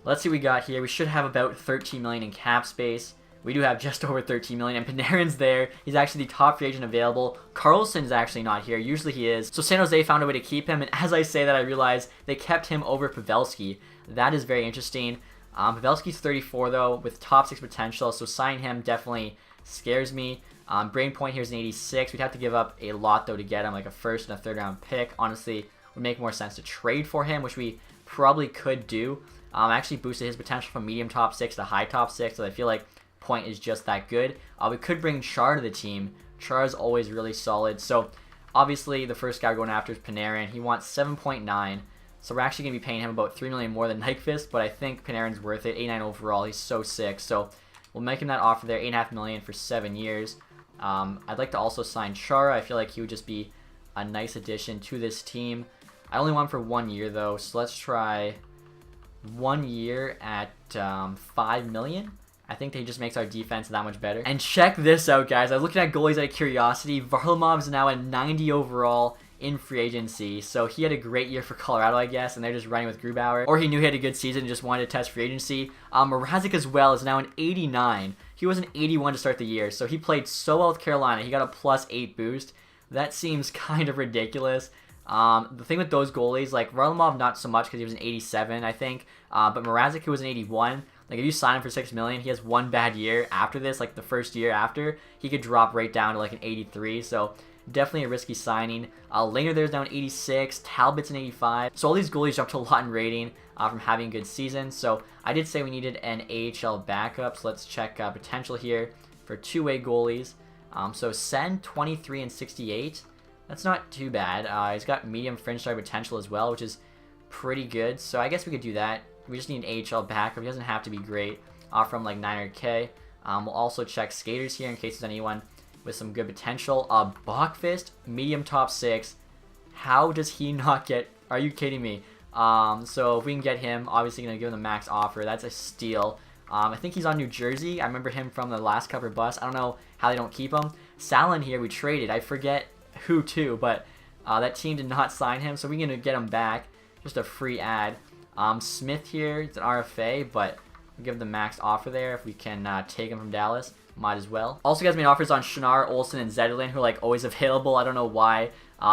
let's see what we got here. We should have about 13 million in cap space. We do have just over 13 million, and Panarin's there. He's actually the top free agent available. Carlson's actually not here. Usually he is. So San Jose found a way to keep him, and as I say that, I realize they kept him over Pavelski. That is very interesting. Pavelski's 34, though, with top 6 potential, so signing him definitely scares me. Brain Point here is an 86. We'd have to give up a lot, though, to get him, like a first and a third round pick. Honestly, it would make more sense to trade for him, which we probably could do. Actually boosted his potential from medium top 6 to high top 6, so I feel like Point is just that good. We could bring Char to the team. Char is always really solid. So obviously the first guy we're going after is Panarin. He wants 7.9. So we're actually going to be paying him about 3 million more than Nyquist, but I think Panarin's worth it. 89 overall. He's so sick. So we'll make him that offer there. 8.5 million for 7 years. I'd like to also sign Chara. I feel like he would just be a nice addition to this team. I only want him for 1 year though, so let's try 1 year at 5 million. I think that he just makes our defense that much better. And check this out, guys. I was looking at goalies out of curiosity. Varlamov's now at 90 overall in free agency. So he had a great year for Colorado, I guess, and they're just running with Grubauer. Or he knew he had a good season and just wanted to test free agency. Mrazek as well is now an 89. He was an 81 to start the year, so he played so well with Carolina. He got a +8 boost. That seems kind of ridiculous. The thing with those goalies, like Varlamov, not so much because he was an 87, I think. But Mrazek, who was an 81, like if you sign him for 6 million, he has one bad year after this, like the first year after, he could drop right down to like an 83. So definitely a risky signing. Laner there's now an 86. Talbot's an 85. So all these goalies jumped a lot in rating from having a good season. So I did say we needed an AHL backup. So let's check potential here for two-way goalies. So Sen, 23 and 68. That's not too bad. He's got medium fringe star potential as well, which is pretty good. So I guess we could do that. We just need an AHL backup. He doesn't have to be great. From like 900k. We'll also check skaters here in case there's anyone with some good potential. Bachfist, medium top 6. How does he not get... Are you kidding me? So if we can get him, obviously going to give him the max offer. That's a steal. I think he's on New Jersey. I remember him from the last cover bust. I don't know how they don't keep him. Salin here, we traded. I forget who to, but that team did not sign him, so we're going to get him back. Just a free ad. Smith here, it's an RFA, but we'll give the max offer there if we can take him from Dallas. Might as well. Also, guys made offers on Schnarr, Olsen, and Zetterlund, who are like always available. I don't know why.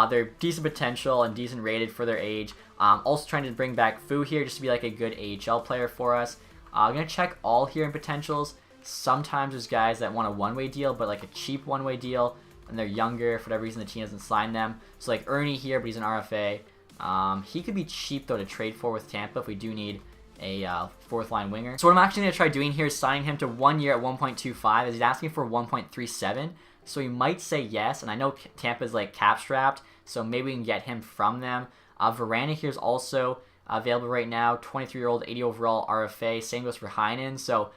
They're decent potential and decent rated for their age. Also trying to bring back Fu here just to be like a good AHL player for us. I'm going to check all here in potentials. Sometimes there's guys that want a one-way deal, but like a cheap one-way deal, and they're younger. For whatever reason, the team doesn't sign them. So like Ernie here, but he's an RFA. He could be cheap though to trade for with Tampa if we do need a fourth line winger. So what I'm actually going to try doing here is signing him to 1 year at 1.25, as he's asking for 1.37. So he might say yes, and I know Tampa's like cap strapped, so maybe we can get him from them. Verana here is also available right now, 23-year-old, 80 overall RFA. Same goes for Heinen. So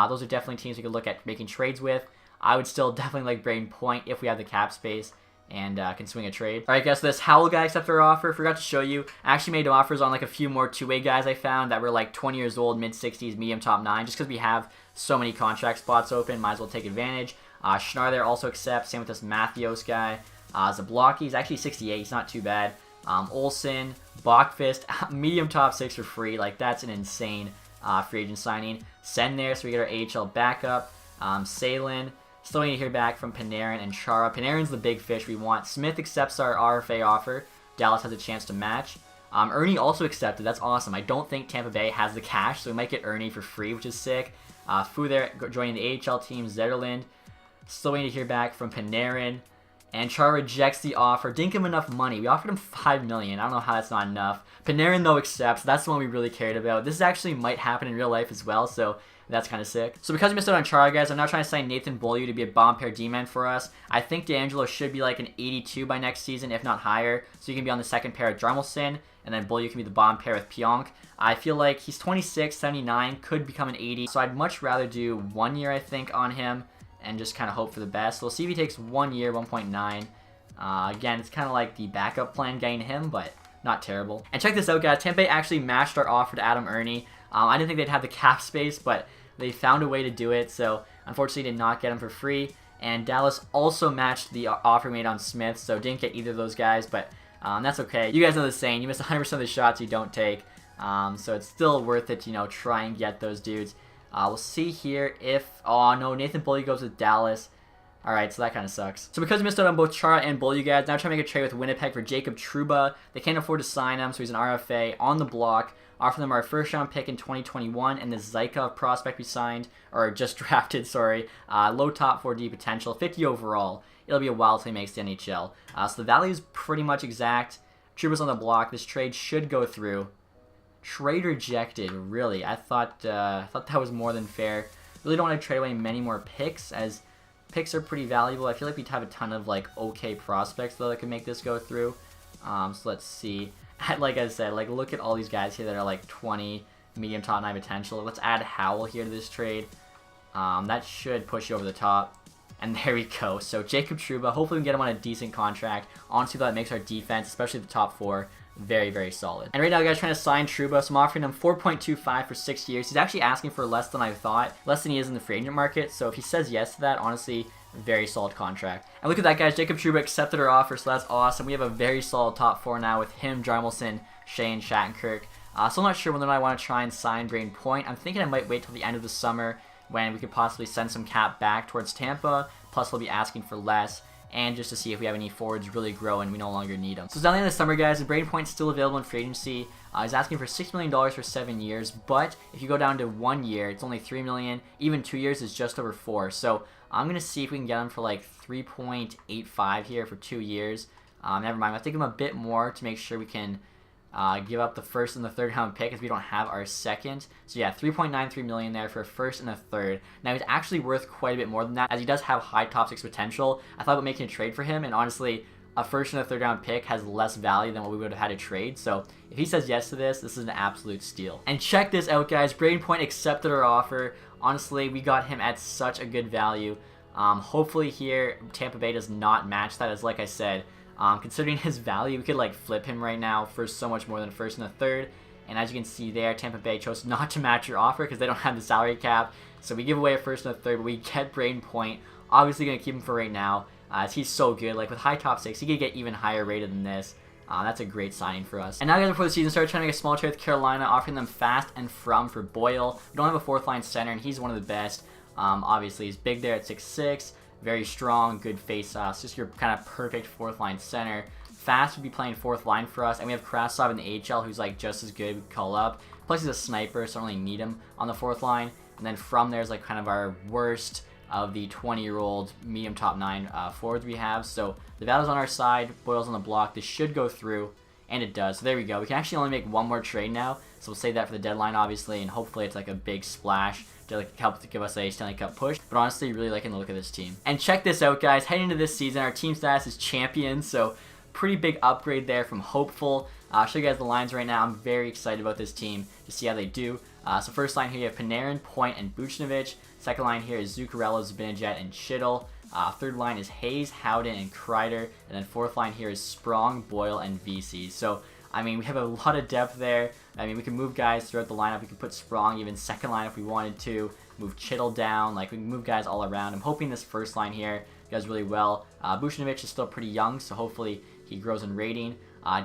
those are definitely teams we could look at making trades with. I would still definitely like Braden Point if we have the cap space and can swing a trade. Alright guys, so this Howell guy accepted our offer. Forgot to show you. I actually made offers on like a few more two-way guys I found that were like 20 years old, mid-60s, medium top 9, just because we have so many contract spots open. Might as well take advantage. Schnarr there also accepts. Same with this Matthews guy. Zablocki, he's actually 68. He's not too bad. Olsen, Bachfist, medium top 6 for free. Like, that's an insane free agent signing. Send there, so we get our AHL backup. Salin. Still need to hear back from Panarin and Chara. Panarin's the big fish we want. Smith accepts our RFA offer. Dallas has a chance to match. Ernie also accepted. That's awesome. I don't think Tampa Bay has the cash, so we might get Ernie for free, which is sick. Fu there joining the AHL team. Zetterlund. Still waiting to hear back from Panarin. And Chara rejects the offer. Didn't give him enough money. We offered him $5 million. I don't know how that's not enough. Panarin, though, accepts. That's the one we really cared about. This actually might happen in real life as well, so that's kind of sick. So because we missed out on Chara, guys, I'm now trying to sign Nathan Beaulieu to be a bomb pair D-man for us. I think D'Angelo should be like an 82 by next season, if not higher. So he can be on the second pair of Jarmelson, and then Beaulieu can be the bomb pair with Pionk. I feel like he's 26, 79, could become an 80. So I'd much rather do 1 year, I think, on him, and just kind of hope for the best. So we'll see if he takes 1 year, 1.9. Again, it's kind of like the backup plan getting him, but not terrible. And check this out, guys. Tampa Bay actually matched our offer to Adam Ernie. I didn't think they'd have the cap space, but they found a way to do it. So unfortunately, did not get him for free. And Dallas also matched the offer made on Smith, so didn't get either of those guys, but that's okay. You guys know the saying, you miss 100% of the shots you don't take. So it's still worth it to, try and get those dudes. We'll see here if... Oh, no, Nathan Beaulieu goes with Dallas. Alright, so that kind of sucks. So because we missed out on both Chara and Beaulieu, guys, now trying to make a trade with Winnipeg for Jacob Trouba. They can't afford to sign him, so he's an RFA on the block. Offer them our first-round pick in 2021 and the Zykov prospect we signed, or just drafted, sorry. Low top 4D potential, 50 overall. It'll be a while till he makes the NHL. So the value is pretty much exact. Trouba's on the block. This trade should go through. Trade rejected, really. I thought that was more than fair. Really don't want to trade away many more picks, as picks are pretty valuable. I feel like we'd have a ton of like okay prospects though that could make this go through. So let's see. Like I said, like look at all these guys here that are like 20 medium top 9 potential. Let's add Howell here to this trade. That should push you over the top. And there we go. So Jacob Trouba, hopefully we can get him on a decent contract. Honestly, that makes our defense, especially the top 4, very, very solid. And right now, guys, trying to sign Trouba, so I'm offering him 4.25 for 6 years. He's actually asking for less than I thought, less than he is in the free agent market. So if he says yes to that, honestly, very solid contract. And look at that, guys. Jacob Trouba accepted our offer, so that's awesome. We have a very solid top 4 now with him, Jarmelson, Shea, and Shattenkirk. So I'm not sure whether or not I want to try and sign Braden Point. I'm thinking I might wait till the end of the summer when we could possibly send some cap back towards Tampa. Plus, we'll be asking for less. And just to see if we have any forwards really grow and we no longer need them. So it's down the end of the summer, guys. The Braden Point's still available in free agency. He's asking for $6 million for 7 years, but if you go down to 1 year, it's only $3 million. Even 2 years is just over 4. So I'm gonna see if we can get him for like 3.85 here for 2 years. Never mind. I'll take him a bit more to make sure we can give up the first and the third round pick, as we don't have our second. So yeah, $3.93 million there for a first and a third. Now he's actually worth quite a bit more than that, as he does have high top 6 potential. I thought about making a trade for him, and honestly, a first and a third round pick has less value than what we would have had to trade. So if he says yes to this, this is an absolute steal. And check this out, guys. Braden Point accepted our offer. Honestly, we got him at such a good value. Hopefully here, Tampa Bay does not match that, as like I said, Considering his value, we could like flip him right now for so much more than a first and a third. And as you can see there, Tampa Bay chose not to match your offer because they don't have the salary cap. So we give away a first and a third, but we get Braden Point. Obviously going to keep him for right now, as he's so good. Like with high top 6, he could get even higher rated than this. That's a great signing for us. And now guys, before the season starts, trying to make a small trade with Carolina, offering them fast and from for Boyle. We don't have a fourth line center, and he's one of the best. Obviously, he's big there at 6'6", very strong, good face-offs, just your kind of perfect fourth line center. Fast would be playing fourth line for us, and we have Krasov in the AHL who's like just as good, we could call up. Plus he's a sniper, so I don't really need him on the fourth line. And then from there's like kind of our worst of the 20-year-old medium top 9 forwards we have. So the battle's on our side, Boyle's on the block. This should go through, and it does. So there we go. We can actually only make one more trade now, so we'll save that for the deadline obviously, and hopefully it's like a big splash to like help to give us a Stanley Cup push. But honestly, really liking the look of this team. And check this out guys, heading into this season, our team status is champion, so pretty big upgrade there from hopeful. I'll show you guys the lines right now. I'm very excited about this team to see how they do. So first line here you have Panarin, Point, and Buchnevich. Second line here is Zuccarello, Zibanejad, and Schittle. Third line is Hayes, Howden, and Kreider. And then fourth line here is Sprong, Boyle, and VC. So, I mean, we have a lot of depth there. I mean, we can move guys throughout the lineup. We can put Sprong even second line if we wanted to. Move Chittle down. Like, we can move guys all around. I'm hoping this first line here does really well. Buchnevich is still pretty young, so hopefully he grows in rating.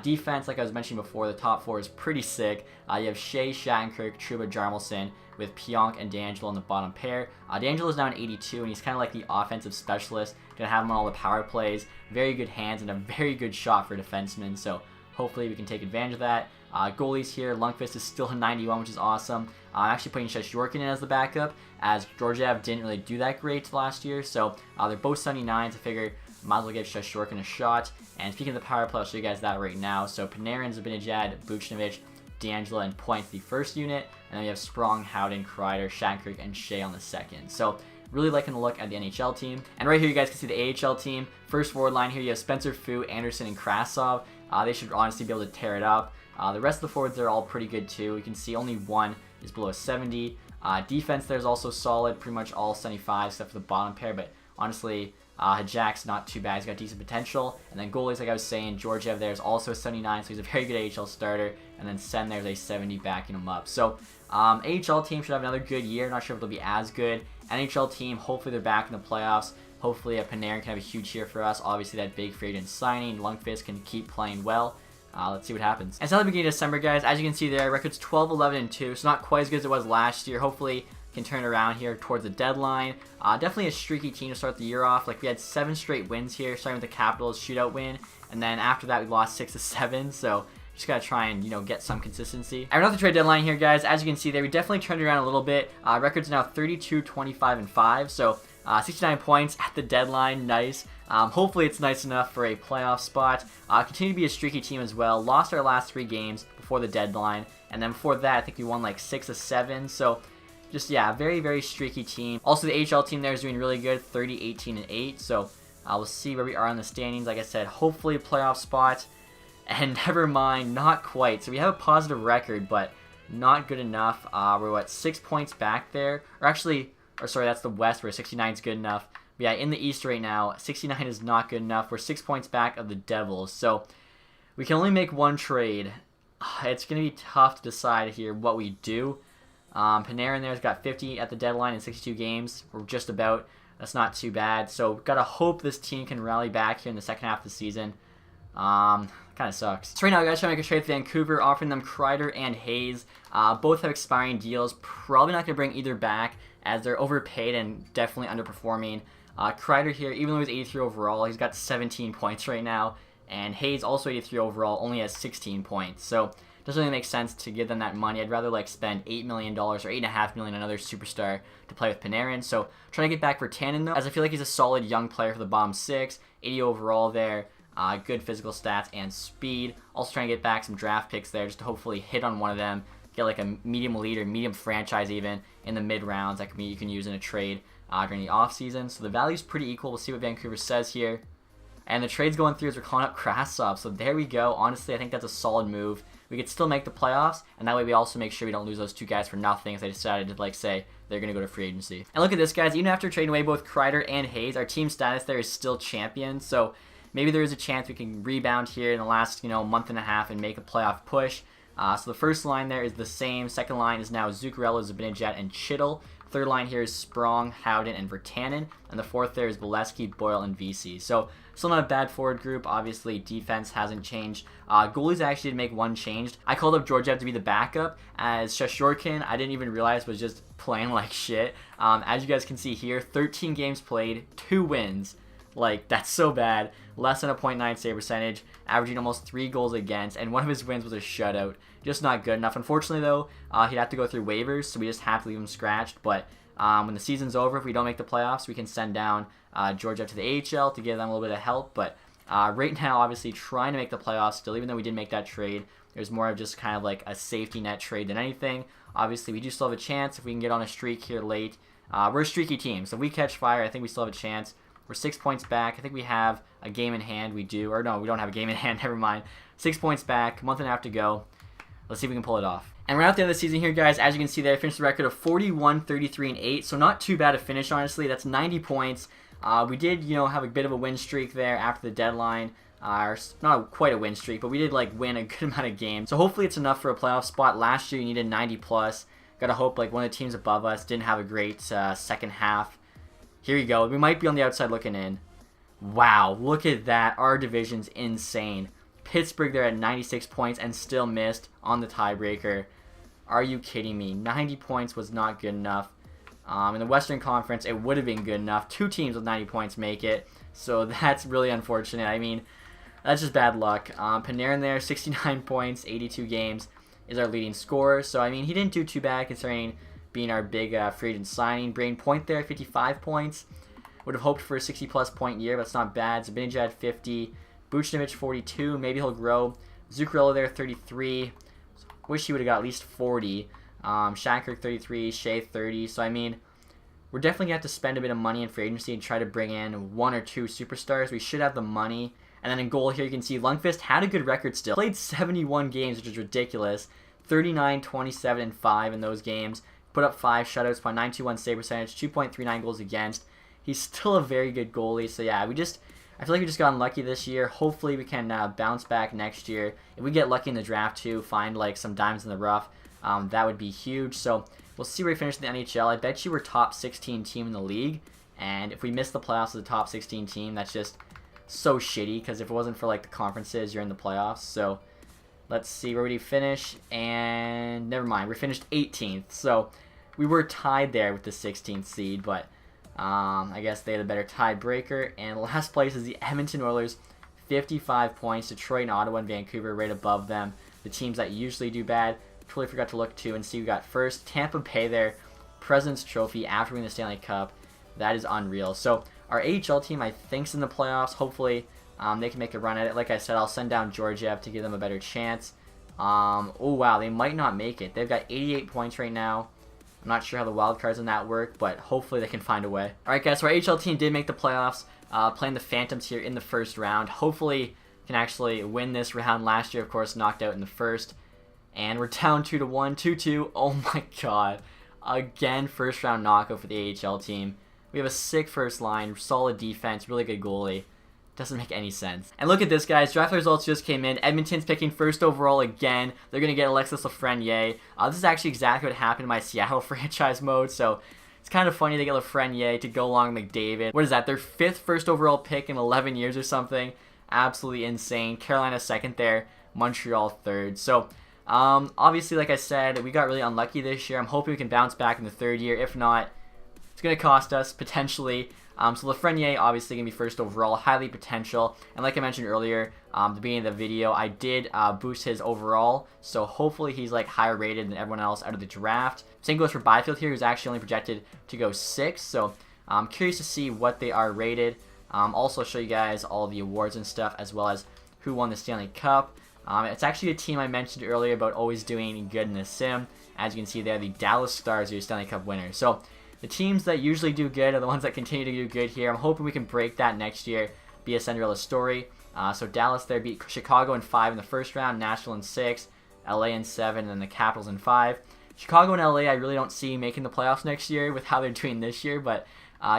Defense, like I was mentioning before, the top 4 is pretty sick. You have Shea, Shattenkirk, Trouba, Jarmelson, with Pionk and D'Angelo in the bottom pair. D'Angelo is now an 82, and he's kind of like the offensive specialist. Gonna have him on all the power plays. Very good hands and a very good shot for a defenseman, so hopefully we can take advantage of that. Goalies here, Lundqvist is still a 91, which is awesome. I'm actually putting Sheshyorkin in as the backup, as Georgiev didn't really do that great last year, so they're both 79s. I figure might as well give Sheshyorkin a shot. And speaking of the power play, I'll show you guys that right now. So Panarin, Zibanejad, Buchnevich, D'Angelo, and Point the first unit, and then we have Sprong, Howden, Kreider, Shattenkirk, and Shea on the second. So really liking the look at the NHL team. And right here you guys can see the AHL team. First forward line here you have Spencer Fu, Anderson, and Krasov. They should honestly be able to tear it up. The rest of the forwards are all pretty good too. You can see only one is below a 70. Defense there's also solid, pretty much all 75 except for the bottom pair, but honestly, Jack's not too bad. He's got decent potential. And then goalies, like I was saying, Georgiev there is also a 79, so he's a very good AHL starter. And then Sen there's a 70 backing him up. So AHL team should have another good year. Not sure if they'll be as good. NHL team, hopefully they're back in the playoffs. Hopefully Panarin can have a huge year for us. Obviously that big free agent signing. Lundqvist can keep playing well. Let's see what happens. And it's now the beginning of December, guys. As you can see there, record's 12, 11, and 2. So not quite as good as it was last year. Hopefully can turn around here towards the deadline. Definitely a streaky team to start the year off. Like we had 7 straight wins here, starting with the Capitals shootout win, and then after that we lost 6 to 7. So just gotta try and get some consistency. And we're at the trade deadline here, guys. As you can see there, we definitely turned it around a little bit. Record's now 32, 25, and 5. So 69 points at the deadline. Nice. Hopefully it's nice enough for a playoff spot. Continue to be a streaky team as well. Lost our last 3 games before the deadline, and then before that I think we won like 6 to 7. So just, yeah, very, very streaky team. Also, the AHL team there is doing really good, 30, 18, and 8. So we'll see where we are in the standings. Like I said, hopefully a playoff spot. And never mind, not quite. So we have a positive record, but not good enough. We're, what, 6 points back there? Sorry, that's the West, where 69 is good enough. But yeah, in the East right now, 69 is not good enough. We're 6 points back of the Devils. So we can only make one trade. It's going to be tough to decide here what we do. Panarin there's got 50 at the deadline in 62 games. We're just about. That's not too bad. So gotta hope this team can rally back here in the second half of the season. Kind of sucks. So right now, guys, trying to make a trade with Vancouver, offering them Kreider and Hayes. Both have expiring deals. Probably not gonna bring either back, as they're overpaid and definitely underperforming. Kreider here, even though he's 83 overall, he's got 17 points right now, and Hayes also 83 overall, only has 16 points. So doesn't really make sense to give them that money. I'd rather like spend $8 million or $8.5 million on another superstar to play with Panarin. So trying to get back for Tannen though, as I feel like he's a solid young player for the bottom 6, 80 overall there, good physical stats and speed. Also trying to get back some draft picks there just to hopefully hit on one of them, get like a medium elite or medium franchise even in the mid rounds that you can use in a trade during the off season. So the value's pretty equal. We'll see what Vancouver says here. And the trade's going through as we're calling up Krasov. So there we go. Honestly, I think that's a solid move. We could still make the playoffs, and that way we also make sure we don't lose those 2 guys for nothing if they decided to, like, say they're going to go to free agency. And look at this, guys. Even after trading away both Kreider and Hayes, our team status there is still champion. So maybe there is a chance we can rebound here in the last, month and a half and make a playoff push. So the first line there is the same. Second line is now Zuccarello, Zibanejad, and Chittle. Third line here is Sprong, Howden, and Virtanen. And the fourth there is Bolesky, Boyle, and VC. So still not a bad forward group. Obviously, defense hasn't changed. Goalies actually did make one change. I called up Georgiev to be the backup, as Shashorkin, I didn't even realize, was just playing like shit. As you guys can see here, 13 games played, 2 wins. Like, that's so bad. Less than a .9 save percentage, averaging almost 3 goals against, and one of his wins was a shutout. Just not good enough. Unfortunately, though, he'd have to go through waivers, so we just have to leave him scratched. But when the season's over, if we don't make the playoffs, we can send down Georgiev to the AHL to give them a little bit of help. But right now, obviously, trying to make the playoffs still, even though we did make that trade. It was more of just kind of like a safety net trade than anything. Obviously, we do still have a chance if we can get on a streak here late. We're a streaky team, so if we catch fire, I think we still have a chance. We're 6 points back. I think we have a game in hand. We do. Or no, we don't have a game in hand. Never mind. 6 points back. A month and a half to go. Let's see if we can pull it off. And we're at the end of the season here, guys. As you can see there, I finished the record of 41, 33, and 8. So not too bad a finish, honestly. That's 90 points. We did, have a bit of a win streak there after the deadline. Not quite a win streak, but we did win a good amount of games. So hopefully it's enough for a playoff spot. Last year you needed 90 plus. Gotta hope one of the teams above us didn't have a great second half. Here you go. We might be on the outside looking in. Wow, look at that. Our division's insane. Pittsburgh there at 96 points and still missed on the tiebreaker. Are you kidding me? 90 points was not good enough. In the Western Conference, it would have been good enough. 2 teams with 90 points make it. So that's really unfortunate. I mean, that's just bad luck. Panarin there, 69 points, 82 games, is our leading scorer. So, I mean, he didn't do too bad considering being our big free agent signing. Brain Point there, 55 points. Would have hoped for a 60-plus point year, but it's not bad. Zibanejad, 50. Buchnevich, 42. Maybe he'll grow. Zuccarello there, 33. Wish he would have got at least 40. Shankirk, 33. Shea, 30. So, I mean, we're definitely going to have to spend a bit of money in free agency and try to bring in 1 or 2 superstars. We should have the money. And then in goal here, you can see Lundqvist had a good record still. Played 71 games, which is ridiculous. 39, 27, and 5 in those games. Put up 5 shutouts, .921 save percentage, 2.39 goals against. He's still a very good goalie. So yeah, I feel like we just got unlucky this year. Hopefully we can bounce back next year. If we get lucky in the draft too, find some diamonds in the rough, that would be huge. So we'll see where we finish in the NHL. I bet you we're top 16 team in the league. And if we miss the playoffs as a top 16 team, that's just so shitty. Because if it wasn't for the conferences, you're in the playoffs. So let's see, where would he finish? And never mind, we finished 18th. So we were tied there with the 16th seed, but I guess they had a better tiebreaker. And last place is the Edmonton Oilers, 55 points. Detroit and Ottawa and Vancouver right above them. The teams that usually do bad. Totally forgot to look to and see who got first. Tampa Bay there, President's Trophy after winning the Stanley Cup. That is unreal. So our AHL team, I think, is in the playoffs. Hopefully they can make a run at it. Like I said, I'll send down Georgiev to give them a better chance. Oh, wow, they might not make it. They've got 88 points right now. I'm not sure how the wild cards in that work, but hopefully they can find a way. All right, guys, so our AHL team did make the playoffs, playing the Phantoms here in the first round. Hopefully can actually win this round. Last year, of course, knocked out in the first. And we're down 2-1, 2-2. Oh, my God. Again, first round knockout for the AHL team. We have a sick first line, solid defense, really good goalie. Doesn't make any sense. And look at this, guys. Draft results just came in. Edmonton's picking first overall again. They're going to get Alexis Lafreniere. This is actually exactly what happened in my Seattle franchise mode, so it's kind of funny they get Lafreniere to go along with McDavid. What is that, their 5th first overall pick in 11 years or something? Absolutely insane. Carolina 2nd there. Montreal 3rd. So, obviously, like I said, we got really unlucky this year. I'm hoping we can bounce back in the 3rd year. If not, it's going to cost us, potentially. So Lafreniere, obviously, going to be first overall, highly potential. And like I mentioned earlier, at the beginning of the video, I did boost his overall. So hopefully he's higher rated than everyone else out of the draft. Same goes for Byfield here, who's actually only projected to go 6th. So I'm curious to see what they are rated. Also show you guys all the awards and stuff, as well as who won the Stanley Cup. It's actually a team I mentioned earlier about always doing good in the sim. As you can see there, the Dallas Stars are your Stanley Cup winners. So the teams that usually do good are the ones that continue to do good here. I'm hoping we can break that next year, be a Cinderella story. So Dallas there beat Chicago in 5 in the first round, Nashville in 6, LA in 7, and then the Capitals in 5. Chicago and LA I really don't see making the playoffs next year with how they're doing this year, but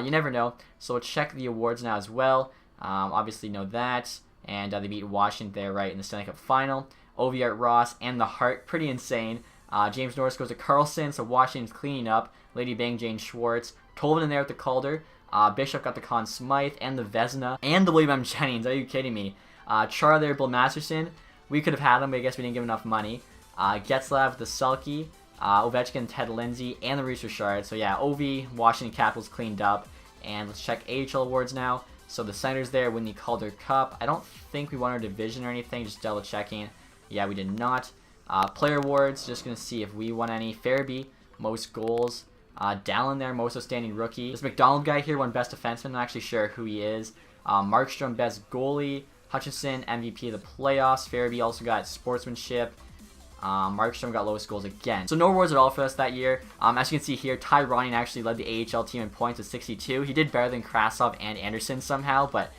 you never know. So we'll check the awards now as well. Obviously know that. And they beat Washington there, right, in the Stanley Cup final. Ovi at Ross and the Hart, pretty insane. James Norris goes to Carlson, so Washington's cleaning up. Lady Bang, Jane Schwartz. Tolvin in there with the Calder. Bishop got the Conn Smythe and the Vezina and the William M. Jennings. Are you kidding me? Char there, Bill Masterson. We could have had him, but I guess we didn't give enough money. Getzlav, the Selke. Ovechkin, Ted Lindsay, and the Reese Richard. So yeah, OV, Washington Capitals cleaned up. And let's check AHL awards now. So the Senators there win the Calder Cup. I don't think we won our division or anything, just double checking. Yeah, we did not. Player awards, just going to see if we won any. Farabee, most goals. Dallin there, most outstanding rookie. This McDonald guy here won best defenseman. I'm not actually sure who he is. Markstrom, best goalie. Hutchinson, MVP of the playoffs. Farabee also got sportsmanship. Markstrom got lowest goals again. So no awards at all for us that year. As you can see here, Ty Ronning actually led the AHL team in points with 62. He did better than Krasov and Anderson somehow, but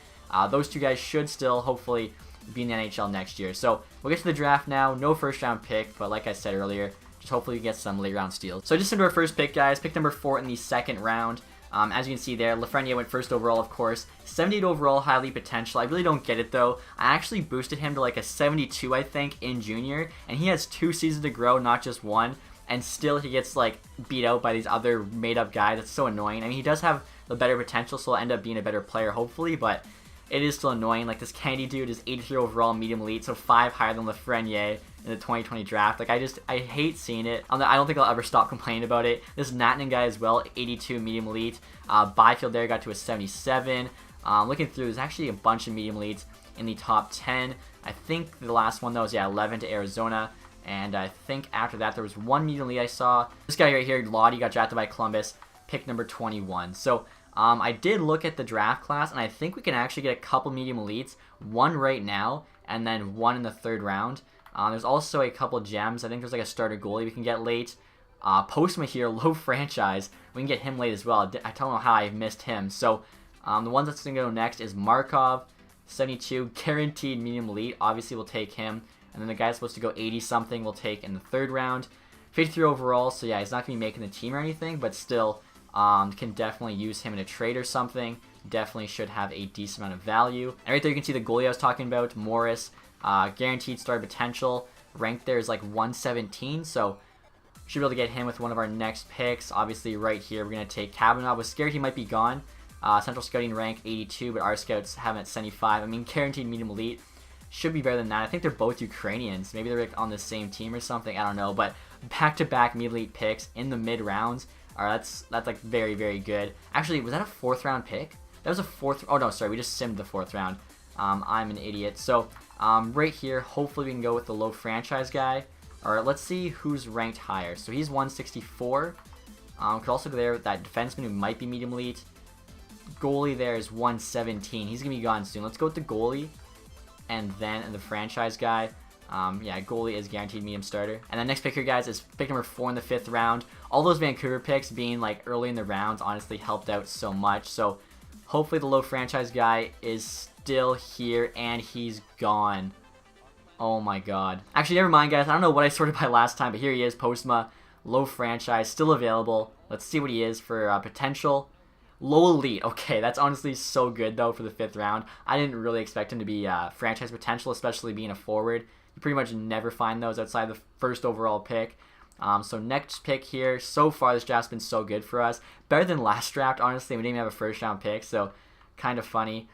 those two guys should still hopefully be in the NHL next year. So we'll get to the draft now. No first round pick, but like I said earlier, just hopefully we get some late round steals. So just into our first pick, guys. Pick number 4 in the second round. As you can see there, Lafreniere went first overall, of course. 78 overall, high elite potential. I really don't get it, though. I actually boosted him to like a 72, I think, in junior. And he has 2 seasons to grow, not just 1. And still he gets like beat out by these other made-up guys. That's so annoying. I mean, he does have the better potential, so he'll end up being a better player, hopefully. But it is still annoying. Like, this Kennedy dude is 83 overall, medium elite, so 5 higher than Lafreniere in the 2020 draft. Like, I hate seeing it. I don't think I'll ever stop complaining about it. This Natanen guy as well, 82 medium elite. Byfield there got to a 77. Looking through, there's actually a bunch of medium elites in the top 10. I think the last one, though, was, 11 to Arizona. And I think after that, there was one medium elite I saw. This guy right here, Lottie, got drafted by Columbus, pick number 21. So, I did look at the draft class, and I think we can actually get a couple medium elites. One right now, and then one in the 3rd round. There's also a couple gems. I think there's like a starter goalie we can get late. Postma here, low franchise. We can get him late as well. I don't know how I missed him. So the one that's going to go next is Markov, 72, guaranteed medium elite. Obviously, we'll take him. And then the guy that's supposed to go 80-something we'll take in the 3rd round. 53 overall, so yeah, he's not going to be making the team or anything, but still can definitely use him in a trade or something. Definitely should have a decent amount of value. And right there you can see the goalie I was talking about, Morris. Guaranteed star potential. Ranked there is like 117, so should be able to get him with one of our next picks. Obviously, right here, we're going to take Kabanov. Was scared he might be gone. Central Scouting rank 82, but our scouts have him at 75. I mean, guaranteed medium elite. Should be better than that. I think they're both Ukrainians. Maybe they're like on the same team or something. I don't know. But back-to-back medium elite picks in the mid-rounds. That's like very, very good. Actually, was that a 4th round pick? That was a 4th. Oh, no, sorry. We just simmed the 4th round. I'm an idiot. So, right here, hopefully we can go with the low franchise guy. Or let's see who's ranked higher. So he's 164. Could also go there with that defenseman who might be medium elite. Goalie there is 117. He's going to be gone soon. Let's go with the goalie. And then the franchise guy. Yeah, goalie is guaranteed medium starter. And the next pick here, guys, is pick number 4 in the 5th round. All those Vancouver picks being like early in the rounds honestly helped out so much. So hopefully the low franchise guy is still here and he's gone. Oh my god. Actually, never mind, guys. I don't know what I sorted by last time, but here he is, Postma. Low franchise, still available. Let's see what he is for potential. Low elite. Okay, that's honestly so good, though, for the 5th round. I didn't really expect him to be franchise potential, especially being a forward. You pretty much never find those outside the 1st overall pick. So next pick here. So far, this draft's been so good for us. Better than last draft, honestly. We didn't even have a 1st round pick, so kind of funny.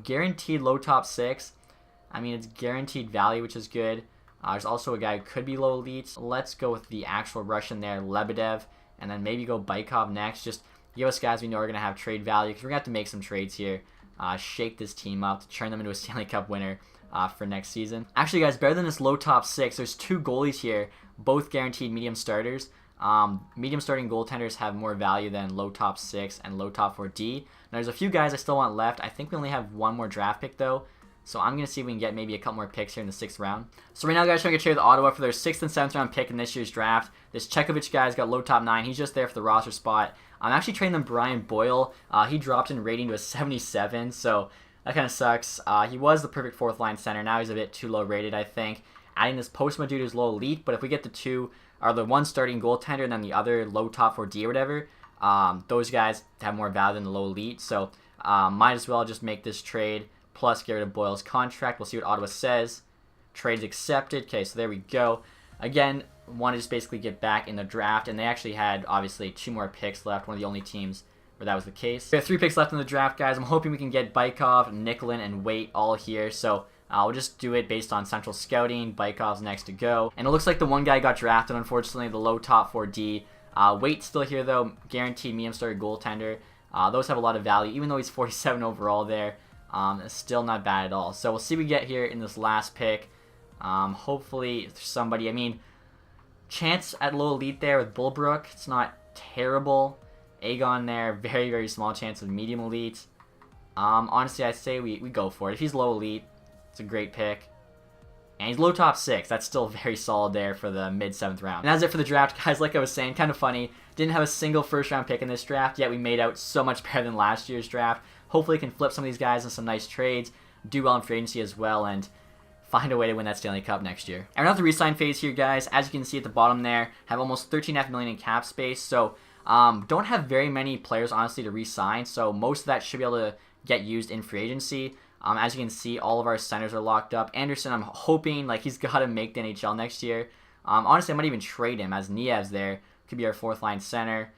Guaranteed low top 6. I mean, it's guaranteed value, which is good. There's also a guy who could be low elite. Let's go with the actual Russian there, Lebedev, and then maybe go Baikov next. Just give us guys we know are going to have trade value, because we're going to have to make some trades here. Shake this team up to turn them into a Stanley Cup winner for next season. Actually, guys, better than this low top 6, there's 2 goalies here, both guaranteed medium starters. Medium starting goaltenders have more value than low top 6 and low top 4D. Now, there's a few guys I still want left. I think we only have one more draft pick, though. So I'm going to see if we can get maybe a couple more picks here in the 6th round. So right now, guys, trying to trade with Ottawa for their 6th and 7th round pick in this year's draft. This Chekovich guy's got low top 9. He's just there for the roster spot. I'm actually trading them Brian Boyle. He dropped in rating to a 77, so that kind of sucks. He was the perfect 4th line center. Now he's a bit too low rated, I think. Adding this Postma dude is low elite, but if we get the 2, or the one starting goaltender and then the other low top 4D or whatever, those guys have more value than the low elite. So Might as well just make this trade, plus get rid of Boyle's contract. We'll see what Ottawa says. Trade's accepted. Okay, so there we go. Again, want to just basically get back in the draft, and they actually had, obviously, 2 more picks left. One of the only teams where that was the case. We have 3 picks left in the draft, guys. I'm hoping we can get Bykov, Nicolin, and Waite all here. So we'll just do it based on central scouting. Bykov's next to go. And it looks like the one guy got drafted, unfortunately, the low top 4D. Waite's still here, though. Guaranteed medium starter goaltender. Those have a lot of value, even though he's 47 overall there. It's still not bad at all. So we'll see what we get here in this last pick. Hopefully somebody, I mean, chance at low elite there with Bulbrook. It's not terrible. Aegon there, very, very small chance of medium elite. Honestly, I'd say we go for it. If he's low elite, it's a great pick. And he's low top 6. That's still very solid there for the mid-7th round. And that's it for the draft, guys. Like I was saying, kind of funny. Didn't have a single first-round pick in this draft, yet we made out so much better than last year's draft. Hopefully we can flip some of these guys in some nice trades, do well in free agency as well, and find a way to win that Stanley Cup next year. And we're not the re-sign phase here, guys. As you can see at the bottom there, have almost $13.5 million in cap space, so don't have very many players, honestly, to re-sign, so most of that should be able to get used in free agency. As you can see, all of our centers are locked up. Anderson, I'm hoping, like, he's got to make the NHL next year. Honestly, I might even trade him, as Niev's there. Could be our 4th-line center.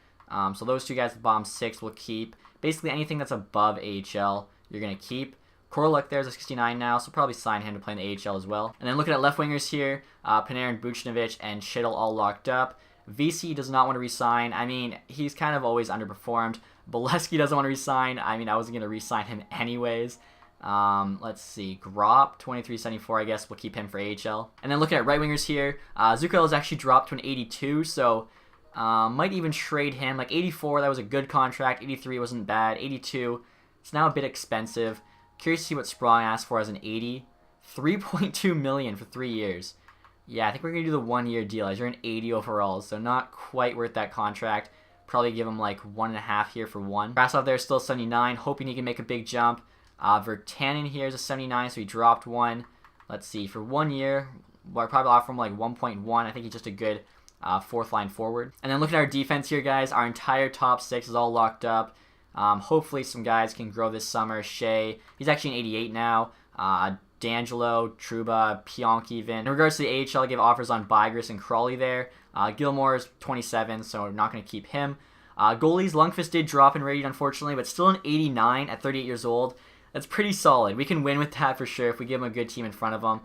So those 2 guys at the bottom 6 we'll keep. Basically, anything that's above AHL, you're going to keep. Koroluk there's a 69 now, so probably sign him to play in the AHL as well. And then looking at left wingers here, Panarin, Buchnevich, and Schittle all locked up. VC does not want to resign. I mean, he's kind of always underperformed. Bolesky doesn't want to resign. I mean, I wasn't going to resign him anyways. Let's see, Grop, 2374, I guess we'll keep him for AHL. And then looking at right wingers here, Zuccarello is actually dropped to an 82, so might even trade him. Like 84, that was a good contract. 83 wasn't bad. 82, it's now a bit expensive. Curious to see what Sprong asked for as an 80. 3.2 million for 3 years. Yeah, I think we're going to do the 1-year deal as you're an 80 overall, so not quite worth that contract. Probably give him like 1.5 here for 1. Krasov there still 79, hoping he can make a big jump. Virtanen here is a 79, so he dropped 1. Let's see, for 1 year, we'll probably offer him like 1.1. I think he's just a good 4th-line forward. And then looking at our defense here, guys, our entire top 6 is all locked up. Hopefully some guys can grow this summer. Shea, he's actually an 88 now. D'Angelo, Trouba, Pionk even. In regards to the AHL, I give offers on Bygris and Crawley there. Gilmore is 27, so we're not going to keep him. Goalies, Lundqvist did drop in rating, unfortunately, but still an 89 at 38 years old. That's pretty solid. We can win with that for sure if we give him a good team in front of him.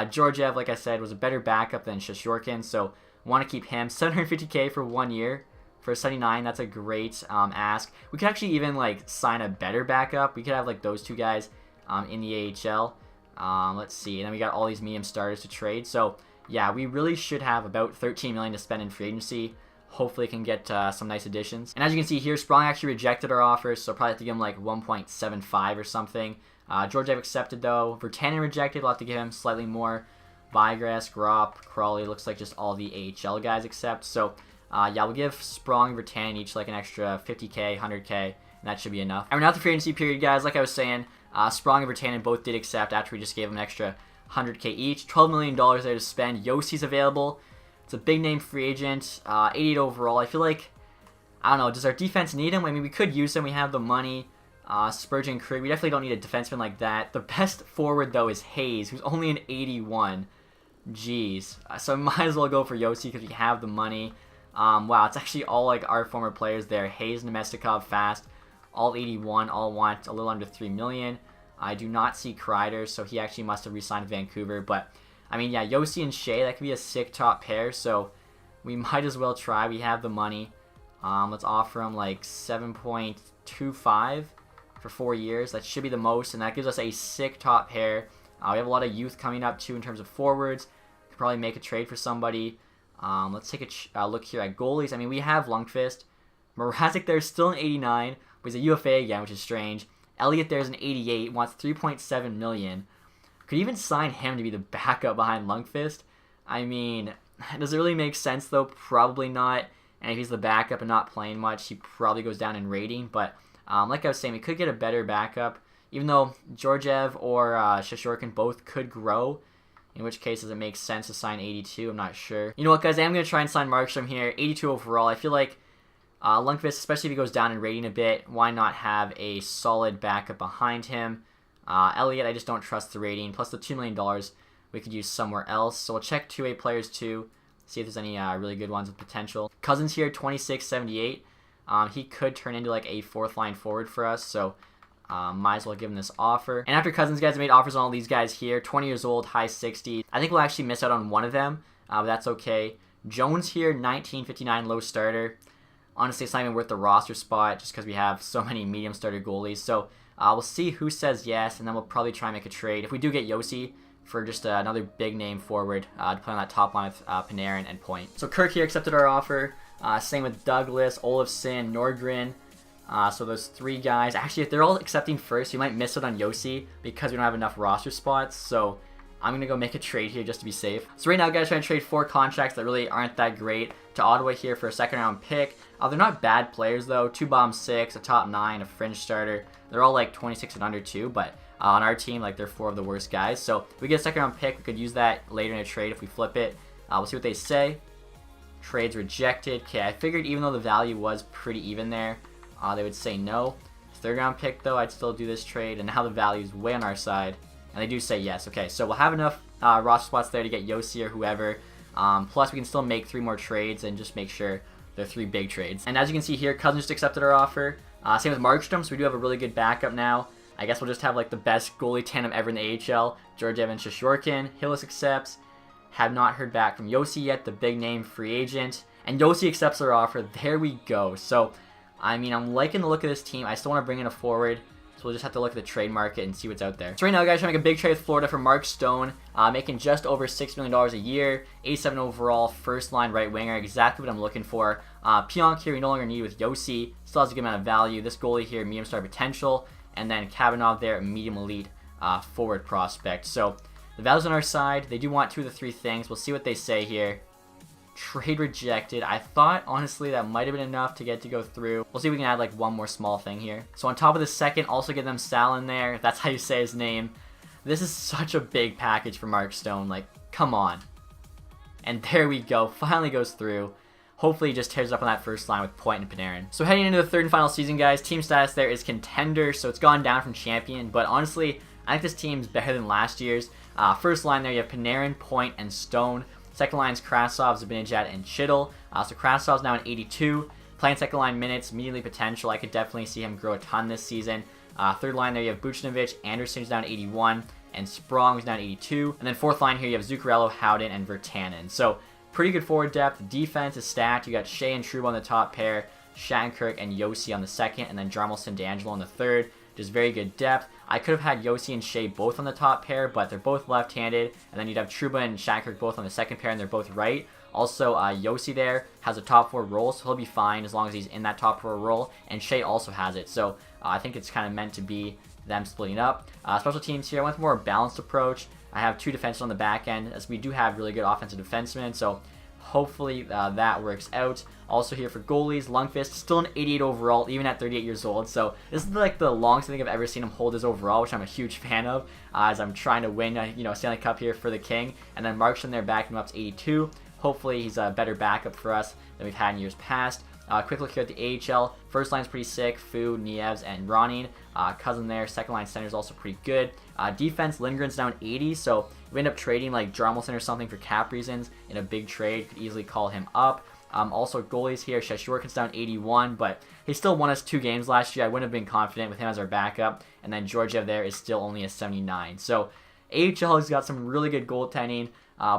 Georgiev, like I said, was a better backup than Shishorkin, so want to keep him. $750K for 1 year. For 79, that's a great ask. We could actually even like sign a better backup. We could have like those 2 guys in the AHL. Let's see. And then we got all these medium starters to trade. So yeah, we really should have about $13 million to spend in free agency. Hopefully can get some nice additions. And as you can see here, Sprong actually rejected our offers, so probably have to give him like 1.75 or something. Georgiev accepted though. Virtanen rejected. We'll have to give him slightly more. Bygras, Grop, Crawley, looks like just all the AHL guys accept. So yeah, we'll give Sprong and Virtanen each like an extra 50K, 100K, and that should be enough. And we're now at the free agency period, guys. Like I was saying, Sprong and Virtanen both did accept after we just gave them an extra 100K each. $12 million there to spend. Yossi's available. It's a big name free agent. 88 overall. I feel like, I don't know, does our defense need him? I mean, we could use him. We have the money. Spurgeon, Krug. We definitely don't need a defenseman like that. The best forward, though, is Hayes, who's only an 81. Jeez. So we might as well go for Yossi because we have the money. Wow, it's actually all like our former players there. Hayes, Nemestikov, Fast, all 81, all want a little under 3 million. I do not see Kreider, so he actually must have re-signed Vancouver. But, I mean, yeah, Yossi and Shea, that could be a sick top pair, so we might as well try. We have the money. Let's offer him like 7.25 for 4 years. That should be the most, and that gives us a sick top pair. We have a lot of youth coming up, too, in terms of forwards. Could probably make a trade for somebody. Let's take a look here at goalies. I mean, we have Lundqvist. Mrazek there's still an 89, but he's a UFA again, which is strange. Elliott there's an 88, wants 3.7 million. Could even sign him to be the backup behind Lundqvist. I mean, does it really make sense, though? Probably not. And if he's the backup and not playing much, he probably goes down in rating. But like I was saying, we could get a better backup, even though Georgiev or Shishorkin both could grow. In which case, does it make sense to sign 82? I'm not sure. You know what, guys? I am going to try and sign Markstrom here. 82 overall. I feel like Lundqvist, especially if he goes down in rating a bit, why not have a solid backup behind him? Elliott, I just don't trust the rating. Plus the $2 million we could use somewhere else. So we'll check 2A players too, see if there's any really good ones with potential. Cousins here, 26.78. He could turn into like a fourth line forward for us, so might as well give him this offer. And after Cousins, guys, I made offers on all these guys here. 20 years old, high 60s. I think we'll actually miss out on one of them, but that's okay. Jones here, 19.59, low starter. Honestly, it's not even worth the roster spot just because we have so many medium starter goalies. So we'll see who says yes, and then we'll probably try and make a trade. If we do get Josi for just another big name forward to play on that top line with Panarin and Point. So Kirk here accepted our offer. Same with Douglas, Olofsson, Nordgren. So those 3 guys. Actually, if they're all accepting first, we might miss it on Josi because we don't have enough roster spots. So I'm going to go make a trade here just to be safe. So right now, guys, trying to trade 4 contracts that really aren't that great to Ottawa here for a second-round pick. They're not bad players, though. 2 bottom 6, a top 9, a fringe starter. They're all like 26 and under too, but on our team, like, they're 4 of the worst guys. So if we get a second-round pick, we could use that later in a trade if we flip it. We'll see what they say. Trades rejected. Okay, I figured even though the value was pretty even there, they would say no. 3rd-round pick, though, I'd still do this trade, and now the value is way on our side. And they do say yes. Okay, so we'll have enough roster spots there to get Josi or whoever. Plus, we can still make 3 more trades and just make sure they're 3 big trades. And as you can see here, Cousins just accepted our offer. Same with Markstrom, so we do have a really good backup now. I guess we'll just have like the best goalie tandem ever in the AHL. Georgiev and Shesterkin. Hillis accepts. Have not heard back from Josi yet, the big name free agent. And Josi accepts our offer. There we go. So, I mean, I'm liking the look of this team. I still want to bring in a forward. So we'll just have to look at the trade market and see what's out there. So right now, guys, trying to make a big trade with Florida for Mark Stone, making just over $6 million a year, 87 overall, first-line right winger, exactly what I'm looking for. Pionk here, we no longer need with Josi, still has a good amount of value. This goalie here, medium star potential, and then Kavanagh there, medium elite forward prospect. So the value's on our side. They do want 2 of the 3 things. We'll see what they say here. Trade rejected. I thought, honestly, that might have been enough to get to go through. We'll see if we can add like one more small thing here. So on top of the second, also get them Sal in there, if that's how you say his name. This is such a big package for Mark Stone. Like, come on. And there we go. Finally goes through. Hopefully he just tears up on that first line with Point and Panarin. So heading into the 3rd and final season, guys, team status there is contender. So it's gone down from champion. But honestly, I think this team's better than last year's. First line there, you have Panarin, Point, and Stone. Second line's Krasov, Zibanejad, and Chittle. So Krasov's now an 82. Playing second line minutes, immediately potential. I could definitely see him grow a ton this season. 3rd line there, you have Buchnevich, Anderson's down 81, and Sprong is down 82. And then 4th line here, you have Zuccarello, Howden, and Virtanen. So pretty good forward depth. Defense is stacked. You got Shea and Trouba on the top pair, Shattenkirk and Josi on the second, and then Jarmelson, D'Angelo on the third. Just very good depth. I could have had Josi and Shea both on the top pair, but they're both left-handed. And then you'd have Trouba and Shattenkirk both on the second pair, and they're both right. Also, Josi there has a top 4 role, so he'll be fine as long as he's in that top 4 role. And Shea also has it, so I think it's kind of meant to be them splitting up. Special teams here, I went with a more balanced approach. I have 2 defensemen on the back end, as we do have really good offensive defensemen, so hopefully that works out. Also here for goalies, Lundqvist, still an 88 overall, even at 38 years old. So this is like the longest I think I've ever seen him hold his overall, which I'm a huge fan of, as I'm trying to win a Stanley Cup here for the King. And then Markstrom there backing him up to 82. Hopefully he's a better backup for us than we've had in years past. Quick look here at the AHL. First line's pretty sick. Fu, Nieves, and Ronin. Cousin there. Second line center is also pretty good. Defense, Lindgren's down 80, so if we end up trading like Jarmelson or something for cap reasons in a big trade, could easily call him up. Also goalies here, Shesterkin's down 81, but he still won us 2 games last year. I wouldn't have been confident with him as our backup. And then Georgiev there is still only a 79. So AHL has got some really good goaltending.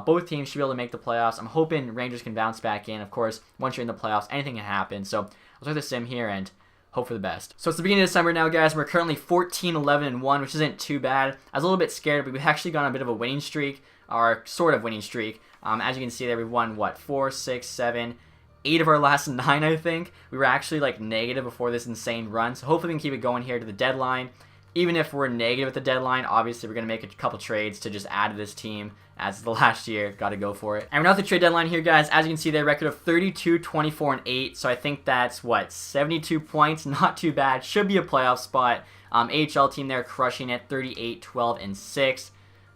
Both teams should be able to make the playoffs. I'm hoping Rangers can bounce back in. Of course, once you're in the playoffs, anything can happen. So I'll start the sim here and hope for the best. So it's the beginning of December now, guys. We're currently 14-11-1, which isn't too bad. I was a little bit scared, but we've actually gone on a bit of a winning streak, or sort of winning streak. As you can see there, we've won, 4, 6, 7, 8 of our last 9, I think. We were actually like negative before this insane run, so hopefully we can keep it going here to the deadline. Even if we're negative at the deadline, obviously we're going to make a couple trades to just add to this team as the last year. Got to go for it. And we're now at the trade deadline here, guys. As you can see, their record of 32, 24, and 8. So I think that's, 72 points? Not too bad. Should be a playoff spot. AHL team there crushing it, 38, 12, and 6.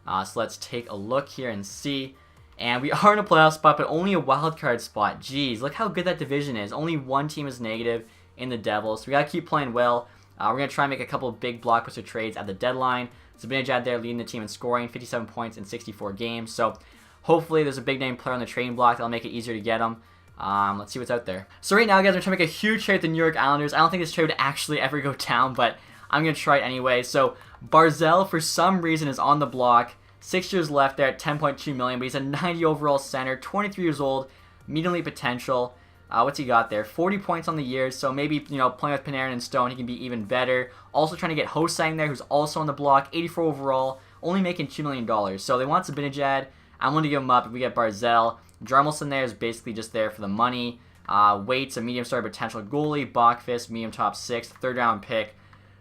So let's take a look here and see. And we are in a playoff spot, but only a wild card spot. Jeez, look how good that division is. Only one team is negative in the Devils. So we got to keep playing well. We're going to try and make a couple of big blockbuster trades at the deadline. Zibanejad there leading the team in scoring, 57 points in 64 games. So hopefully there's a big name player on the trading block that'll make it easier to get him. Let's see what's out there. So right now, guys, we're trying to make a huge trade with the New York Islanders. I don't think this trade would actually ever go down, but I'm going to try it anyway. So Barzal, for some reason, is on the block. 6 years left there at $10.2 million, but he's a 90 overall center, 23 years old, medium elite potential. What's he got there? 40 points on the year, so maybe, playing with Panarin and Stone, he can be even better. Also trying to get Ho-Sang there, who's also on the block, 84 overall, only making $2 million. So they want Zibanejad. I'm going to give him up if we get Barzal. Jarmelson there is basically just there for the money. Waits, a medium star potential goalie. Bachfist, medium top 6, third round pick.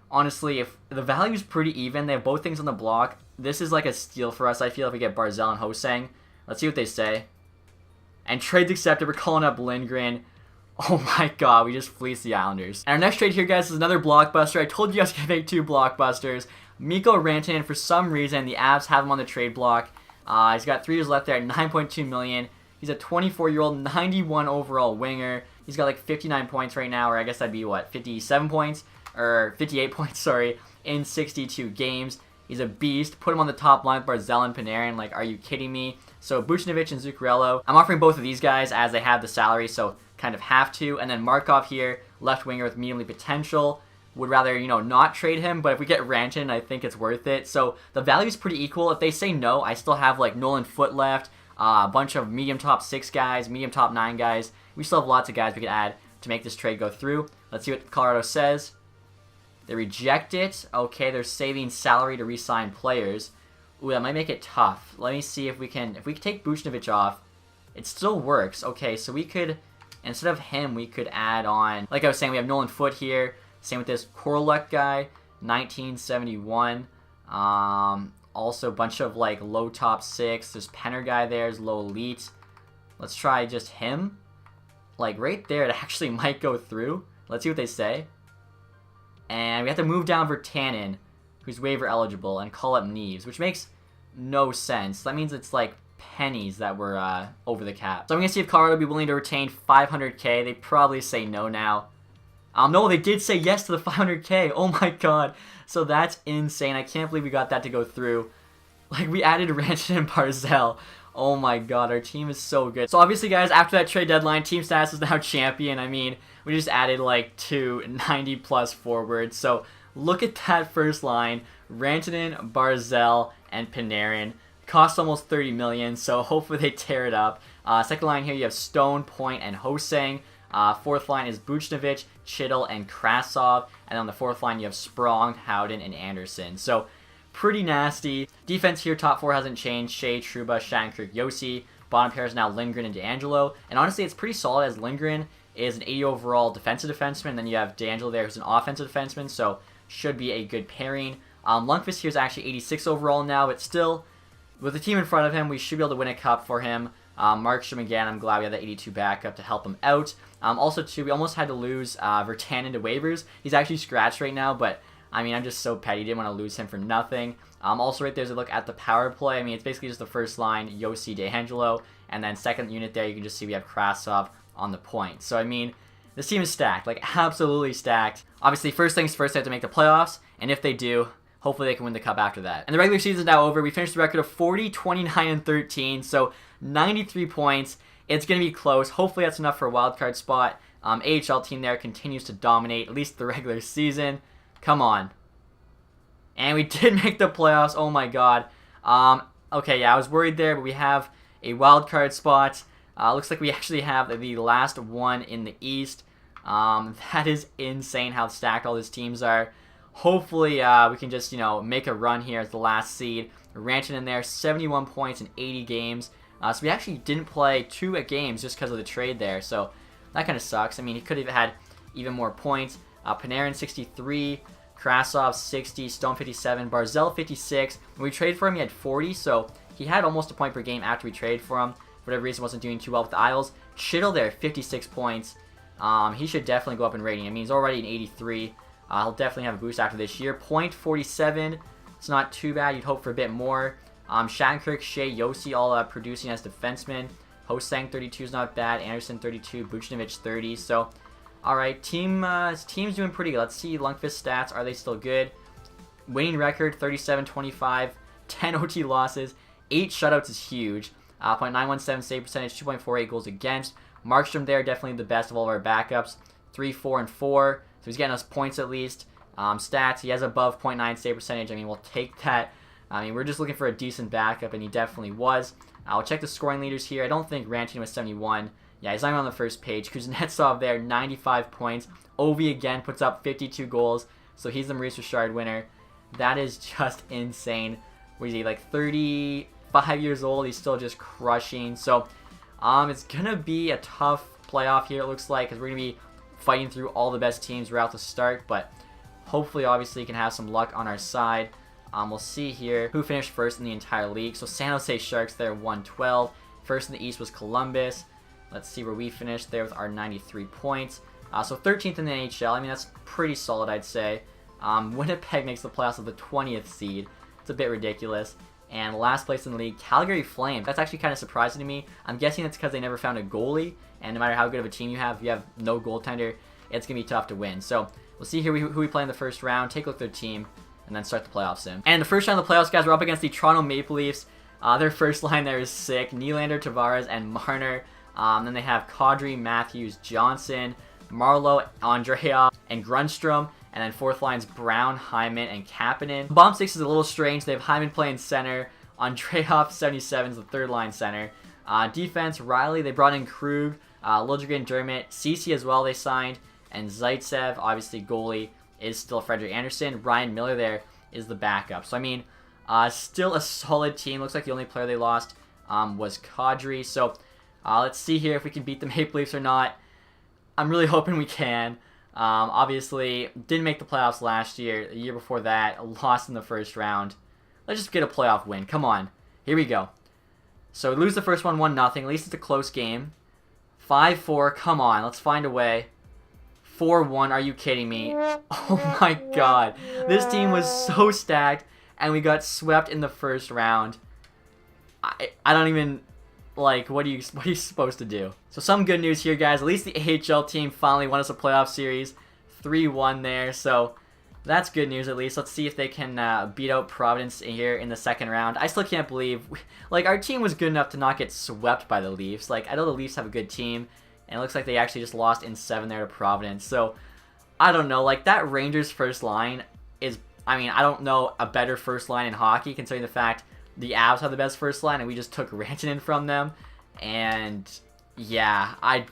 Honestly, if the value is pretty even, they have both things on the block. This is like a steal for us, I feel, if we get Barzal and Ho-Sang. Let's see what they say. And trades accepted. We're calling up Lindgren. Oh my god, we just fleeced the Islanders. And our next trade here, guys, is another blockbuster. I told you guys to make 2 blockbusters. Mikko Rantanen, for some reason, the Avs have him on the trade block. He's got 3 years left there at $9.2 million. He's a 24-year-old, 91 overall winger. He's got like 59 points right now, or I guess that'd be, 57 points? Or 58 points, sorry, in 62 games. He's a beast. Put him on the top line with Barzal and Panarin. Like, are you kidding me? So, Buchnevich and Zuccarello. I'm offering both of these guys as they have the salary, so kind of have to. And then Markov here, left winger with medium elite potential. Would rather, not trade him, but if we get Rantanen, I think it's worth it. So, the value is pretty equal. If they say no, I still have, Nolan Foote left. A bunch of medium top 6 guys, medium top 9 guys. We still have lots of guys we can add to make this trade go through. Let's see what Colorado says. They reject it. Okay, they're saving salary to re-sign players. Ooh, that might make it tough. Let me see if we can take Buchnevich off, it still works. Okay, so we could, instead of him, we could add on, like I was saying, we have Nolan Foote here. Same with this Korolek guy, 1971. Also a bunch of low top 6. There's Penner guy there, there's low elite. Let's try just him. Right there, it actually might go through. Let's see what they say. And we have to move down Virtanen, who's waiver eligible, and call up Neves, which makes no sense. That means it's pennies that were over the cap. So I'm going to see if Colorado would be willing to retain $500K. They probably say no now. No, they did say yes to the $500K. Oh my god. So that's insane. I can't believe we got that to go through. We added Rantanen and Barzal. Oh my god, our team is so good. So obviously, guys, after that trade deadline, team status is now champion. I mean, we just added 2 90-plus forwards. So look at that first line. Rantanen, Barzal, and Panarin. Cost almost $30 million, so hopefully they tear it up. Second line here, you have Stone, Point, and Ho-Sang. Fourth line is Buchnevich, Chittle, and Krasov. And on the fourth line, you have Sprong, Howden, and Anderson. So pretty nasty. Defense here, top 4 hasn't changed. Shea, Trouba, Shattenkirk, Yossi. Bottom pair is now Lindgren and DeAngelo. And honestly, it's pretty solid as Lindgren is an 80 overall defensive defenseman. And then you have DeAngelo there who's an offensive defenseman. So should be a good pairing. Lundqvist here is actually 86 overall now. But still, with the team in front of him, we should be able to win a cup for him. Markstrom again, I'm glad we have that 82 backup to help him out. Also, too, we almost had to lose Virtanen to waivers. He's actually scratched right now, but I mean, I'm just so petty. Didn't want to lose him for nothing. Also, right there's a look at the power play. I mean, it's basically just the first line, Yossi, DeAngelo, and then second unit there, you can just see we have Krasov on the point. So, I mean, this team is stacked, absolutely stacked. Obviously, first things first, they have to make the playoffs, and if they do, hopefully they can win the cup after that. And the regular season is now over. We finished the record of 40, 29, and 13, so 93 points. It's going to be close. Hopefully that's enough for a wild card spot. AHL team there continues to dominate, at least the regular season. Come on. And we did make the playoffs. Oh my god. Okay, yeah, I was worried there, but we have a wild card spot. Looks like we actually have the last one in the East. That is insane how stacked all these teams are. Hopefully we can just, make a run here as the last seed. Rantanen in there, 71 points in 80 games. So we actually didn't play 2 games just because of the trade there. So that kind of sucks. I mean, he could have had even more points. Panarin 63, Krasov 60, Stone 57, Barzal 56. When we traded for him, he had 40, so he had almost a point per game after we traded for him. For whatever reason, wasn't doing too well with the Isles. Chittle there, 56 points. He should definitely go up in rating. I mean, he's already an 83. He'll definitely have a boost after this year. Point 47. It's not too bad. You'd hope for a bit more. Shattenkirk, Shea, Yossi all producing as defensemen. Hosang 32 is not bad. Anderson 32, Buchnevich 30. So, all right, team's doing pretty good. Let's see Lundqvist stats. Are they still good? Winning record 37-25, 10 OT losses, 8 shutouts is huge. .917 save percentage, 2.48 goals against. Markstrom there, definitely the best of all of our backups. 3, 4, and 4. So he's getting us points at least. Stats, he has above .9 save percentage. I mean, we'll take that. I mean, we're just looking for a decent backup, and he definitely was. I'll check the scoring leaders here. I don't think Rantanen was 71. Yeah, he's not even on the first page. Kuznetsov there, 95 points. Ovi again puts up 52 goals. So he's the Maurice Richard winner. That is just insane. What is he, like 35 years old? He's still just crushing. So it's going to be a tough playoff here, it looks like, because we're going to be fighting through all the best teams right off the start. But hopefully, obviously, can have some luck on our side. We'll see here who finished first in the entire league. So San Jose Sharks there, 112. First in the East was Columbus. Let's see where we finished there with our 93 points. So 13th in the NHL. I mean, that's pretty solid, I'd say. Winnipeg makes the playoffs with the 20th seed. It's a bit ridiculous. And last place in the league, Calgary Flames. That's actually kind of surprising to me. I'm guessing it's because they never found a goalie. And no matter how good of a team you have, if you have no goaltender, it's going to be tough to win. So we'll see here who we play in the first round. Take a look at their team. And then start the playoffs sim. And the first round of the playoffs, guys, we're up against the Toronto Maple Leafs. Their first line there is sick. Nylander, Tavares, and Marner. Then they have Kadri, Matthews, Johnson, Marlowe, Andrea, and Grundstrom. And then fourth line's Brown, Hyman, and Kapanen. Bomb 6 is a little strange. They have Hyman playing center. Andreoff, 77 is the third line center. Defense, Riley. They brought in Krug, Liljegren, Dermott, Ceci as well they signed. And Zaitsev, obviously goalie, is still Frederik Anderson. Ryan Miller there is the backup. So, I mean, still a solid team. Looks like the only player they lost was Kadri. So, let's see here if we can beat the Maple Leafs or not. I'm really hoping we can. Obviously, didn't make the playoffs last year. The year before that, lost in the first round. Let's just get a playoff win. Come on. Here we go. So, we lose the first one 1-0. At least it's a close game. 5-4. Come on. Let's find a way. 4-1, are you kidding me? Oh my god. This team was so stacked, and we got swept in the first round. I don't even, like, what are you supposed to do? So some good news here, guys. At least the AHL team finally won us a playoff series. 3-1 there, so that's good news at least. Let's see if they can beat out Providence here in the second round. I still can't believe, like, our team was good enough to not get swept by the Leafs. Like, I know the Leafs have a good team, and it looks like they actually just lost in 7 there to Providence. So, I don't know. Like, that Rangers first line is, I mean, I don't know a better first line in hockey, considering the fact the Avs have the best first line, and we just took Rantanen from them. And, yeah, I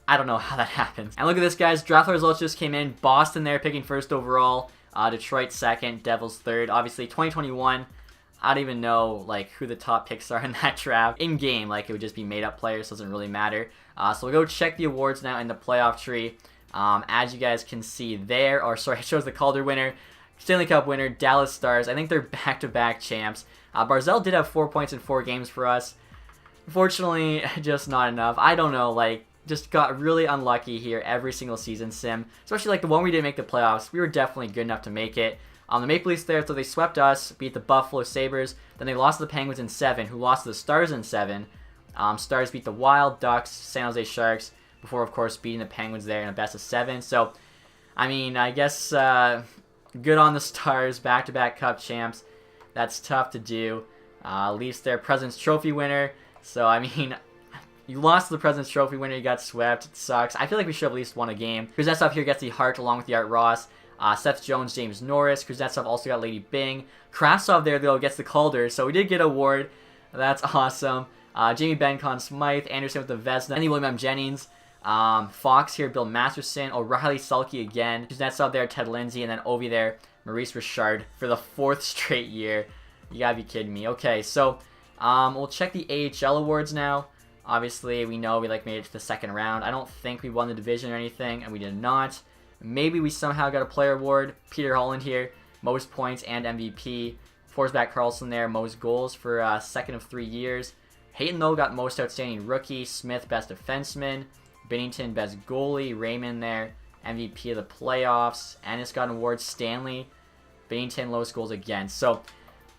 don't know how that happens. And look at this, guys. Draft results just came in. Boston there picking first overall. Detroit second. Devils third. Obviously, 2021. I don't even know, like, who the top picks are in that draft. In-game, like, it would just be made-up players, so it doesn't really matter. So we'll go check the awards now in the playoff tree. As you guys can see there, or sorry, it shows the Calder winner, Stanley Cup winner, Dallas Stars. I think they're back-to-back champs. Barzal did have 4 points in 4 games for us. Unfortunately, just not enough. I don't know, like, just got really unlucky here every single season sim. Especially, like, the one we didn't make the playoffs. We were definitely good enough to make it. The Maple Leafs there, so they swept us, beat the Buffalo Sabres. Then they lost to the Penguins in 7, who lost to the Stars in 7. Stars beat the Wild, Ducks, San Jose Sharks, before, of course, beating the Penguins there in a best-of-7. So, I mean, I guess good on the Stars, back-to-back Cup champs. That's tough to do. Leafs there, President's Trophy winner. So, I mean, you lost to the President's Trophy winner, you got swept. It sucks. I feel like we should have at least won a game. Kuznetsov here gets the Hart along with the Art Ross. Seth Jones, James Norris. Kuznetsov also got Lady Bing. Krasov there, though, gets the Calder. So we did get an award. That's awesome. Jamie Benn, Conn Smythe. Anderson with the Vezina. Andy William M. Jennings. Fox here, Bill Masterson. O'Reilly, Sulky again. Kuznetsov there, Ted Lindsay. And then Ovi there, Maurice Richard for the 4th straight year. You gotta be kidding me. Okay, so we'll check the AHL awards now. Obviously, we know we made it to the second round. I don't think we won the division or anything, and we did not. Maybe we somehow got a player award. Peter Holland here, most points and MVP. Forsback Carlson there, most goals for second of 3 years. Hayton, though, got most outstanding rookie. Smith, best defenseman. Binnington, best goalie. Raymond there, MVP of the playoffs. Ennis got an award. Stanley, Binnington, lowest goals against. So,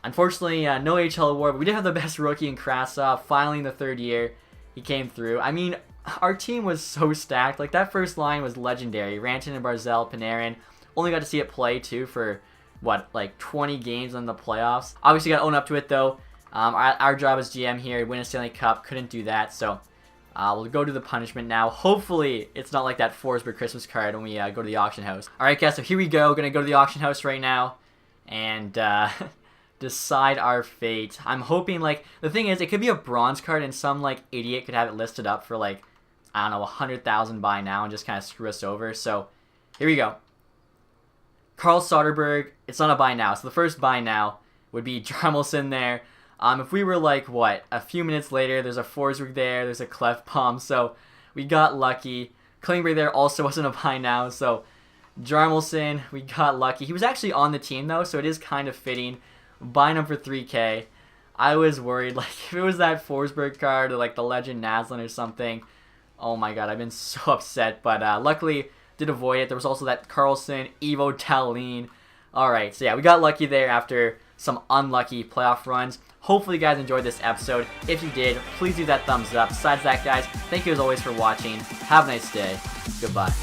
Unfortunately, no AHL award, but we did have the best rookie in Krasov. Finally, in the 3rd year, he came through. I mean, our team was so stacked. Like, that first line was legendary. Rantanen, Barzal, Panarin. Only got to see it play, too, for, what, like 20 games in the playoffs. Obviously, got to own up to it, though. Our job as GM here, win a Stanley Cup, couldn't do that, so we'll go to the punishment now. Hopefully, it's not like that Forsberg Christmas card when we go to the auction house. Alright, guys, so here we go. Gonna go to the auction house right now and decide our fate. I'm hoping, like, the thing is, it could be a bronze card and some, like, idiot could have it listed up for, like, I don't know, 100,000 buy now and just kind of screw us over. So, here we go. Carl Soderberg, it's not a buy now. So, the first buy now would be Jarmelson there. If we were like, what, a few minutes later, there's a Forsberg there, there's a Clef Palm, so we got lucky. Klingberg there also wasn't a buy now, so Jarmelson, we got lucky. He was actually on the team, though, so it is kind of fitting. Buying him for 3K. I was worried, like, if it was that Forsberg card or, like, the Legend Naslin or something, oh my god, I've been so upset, but luckily did avoid it. There was also that Carlson, Evo Tallinn. Alright, so yeah, we got lucky there after some unlucky playoff runs. Hopefully you guys enjoyed this episode. If you did, please leave that thumbs up. Besides that, guys, thank you as always for watching. Have a nice day. Goodbye.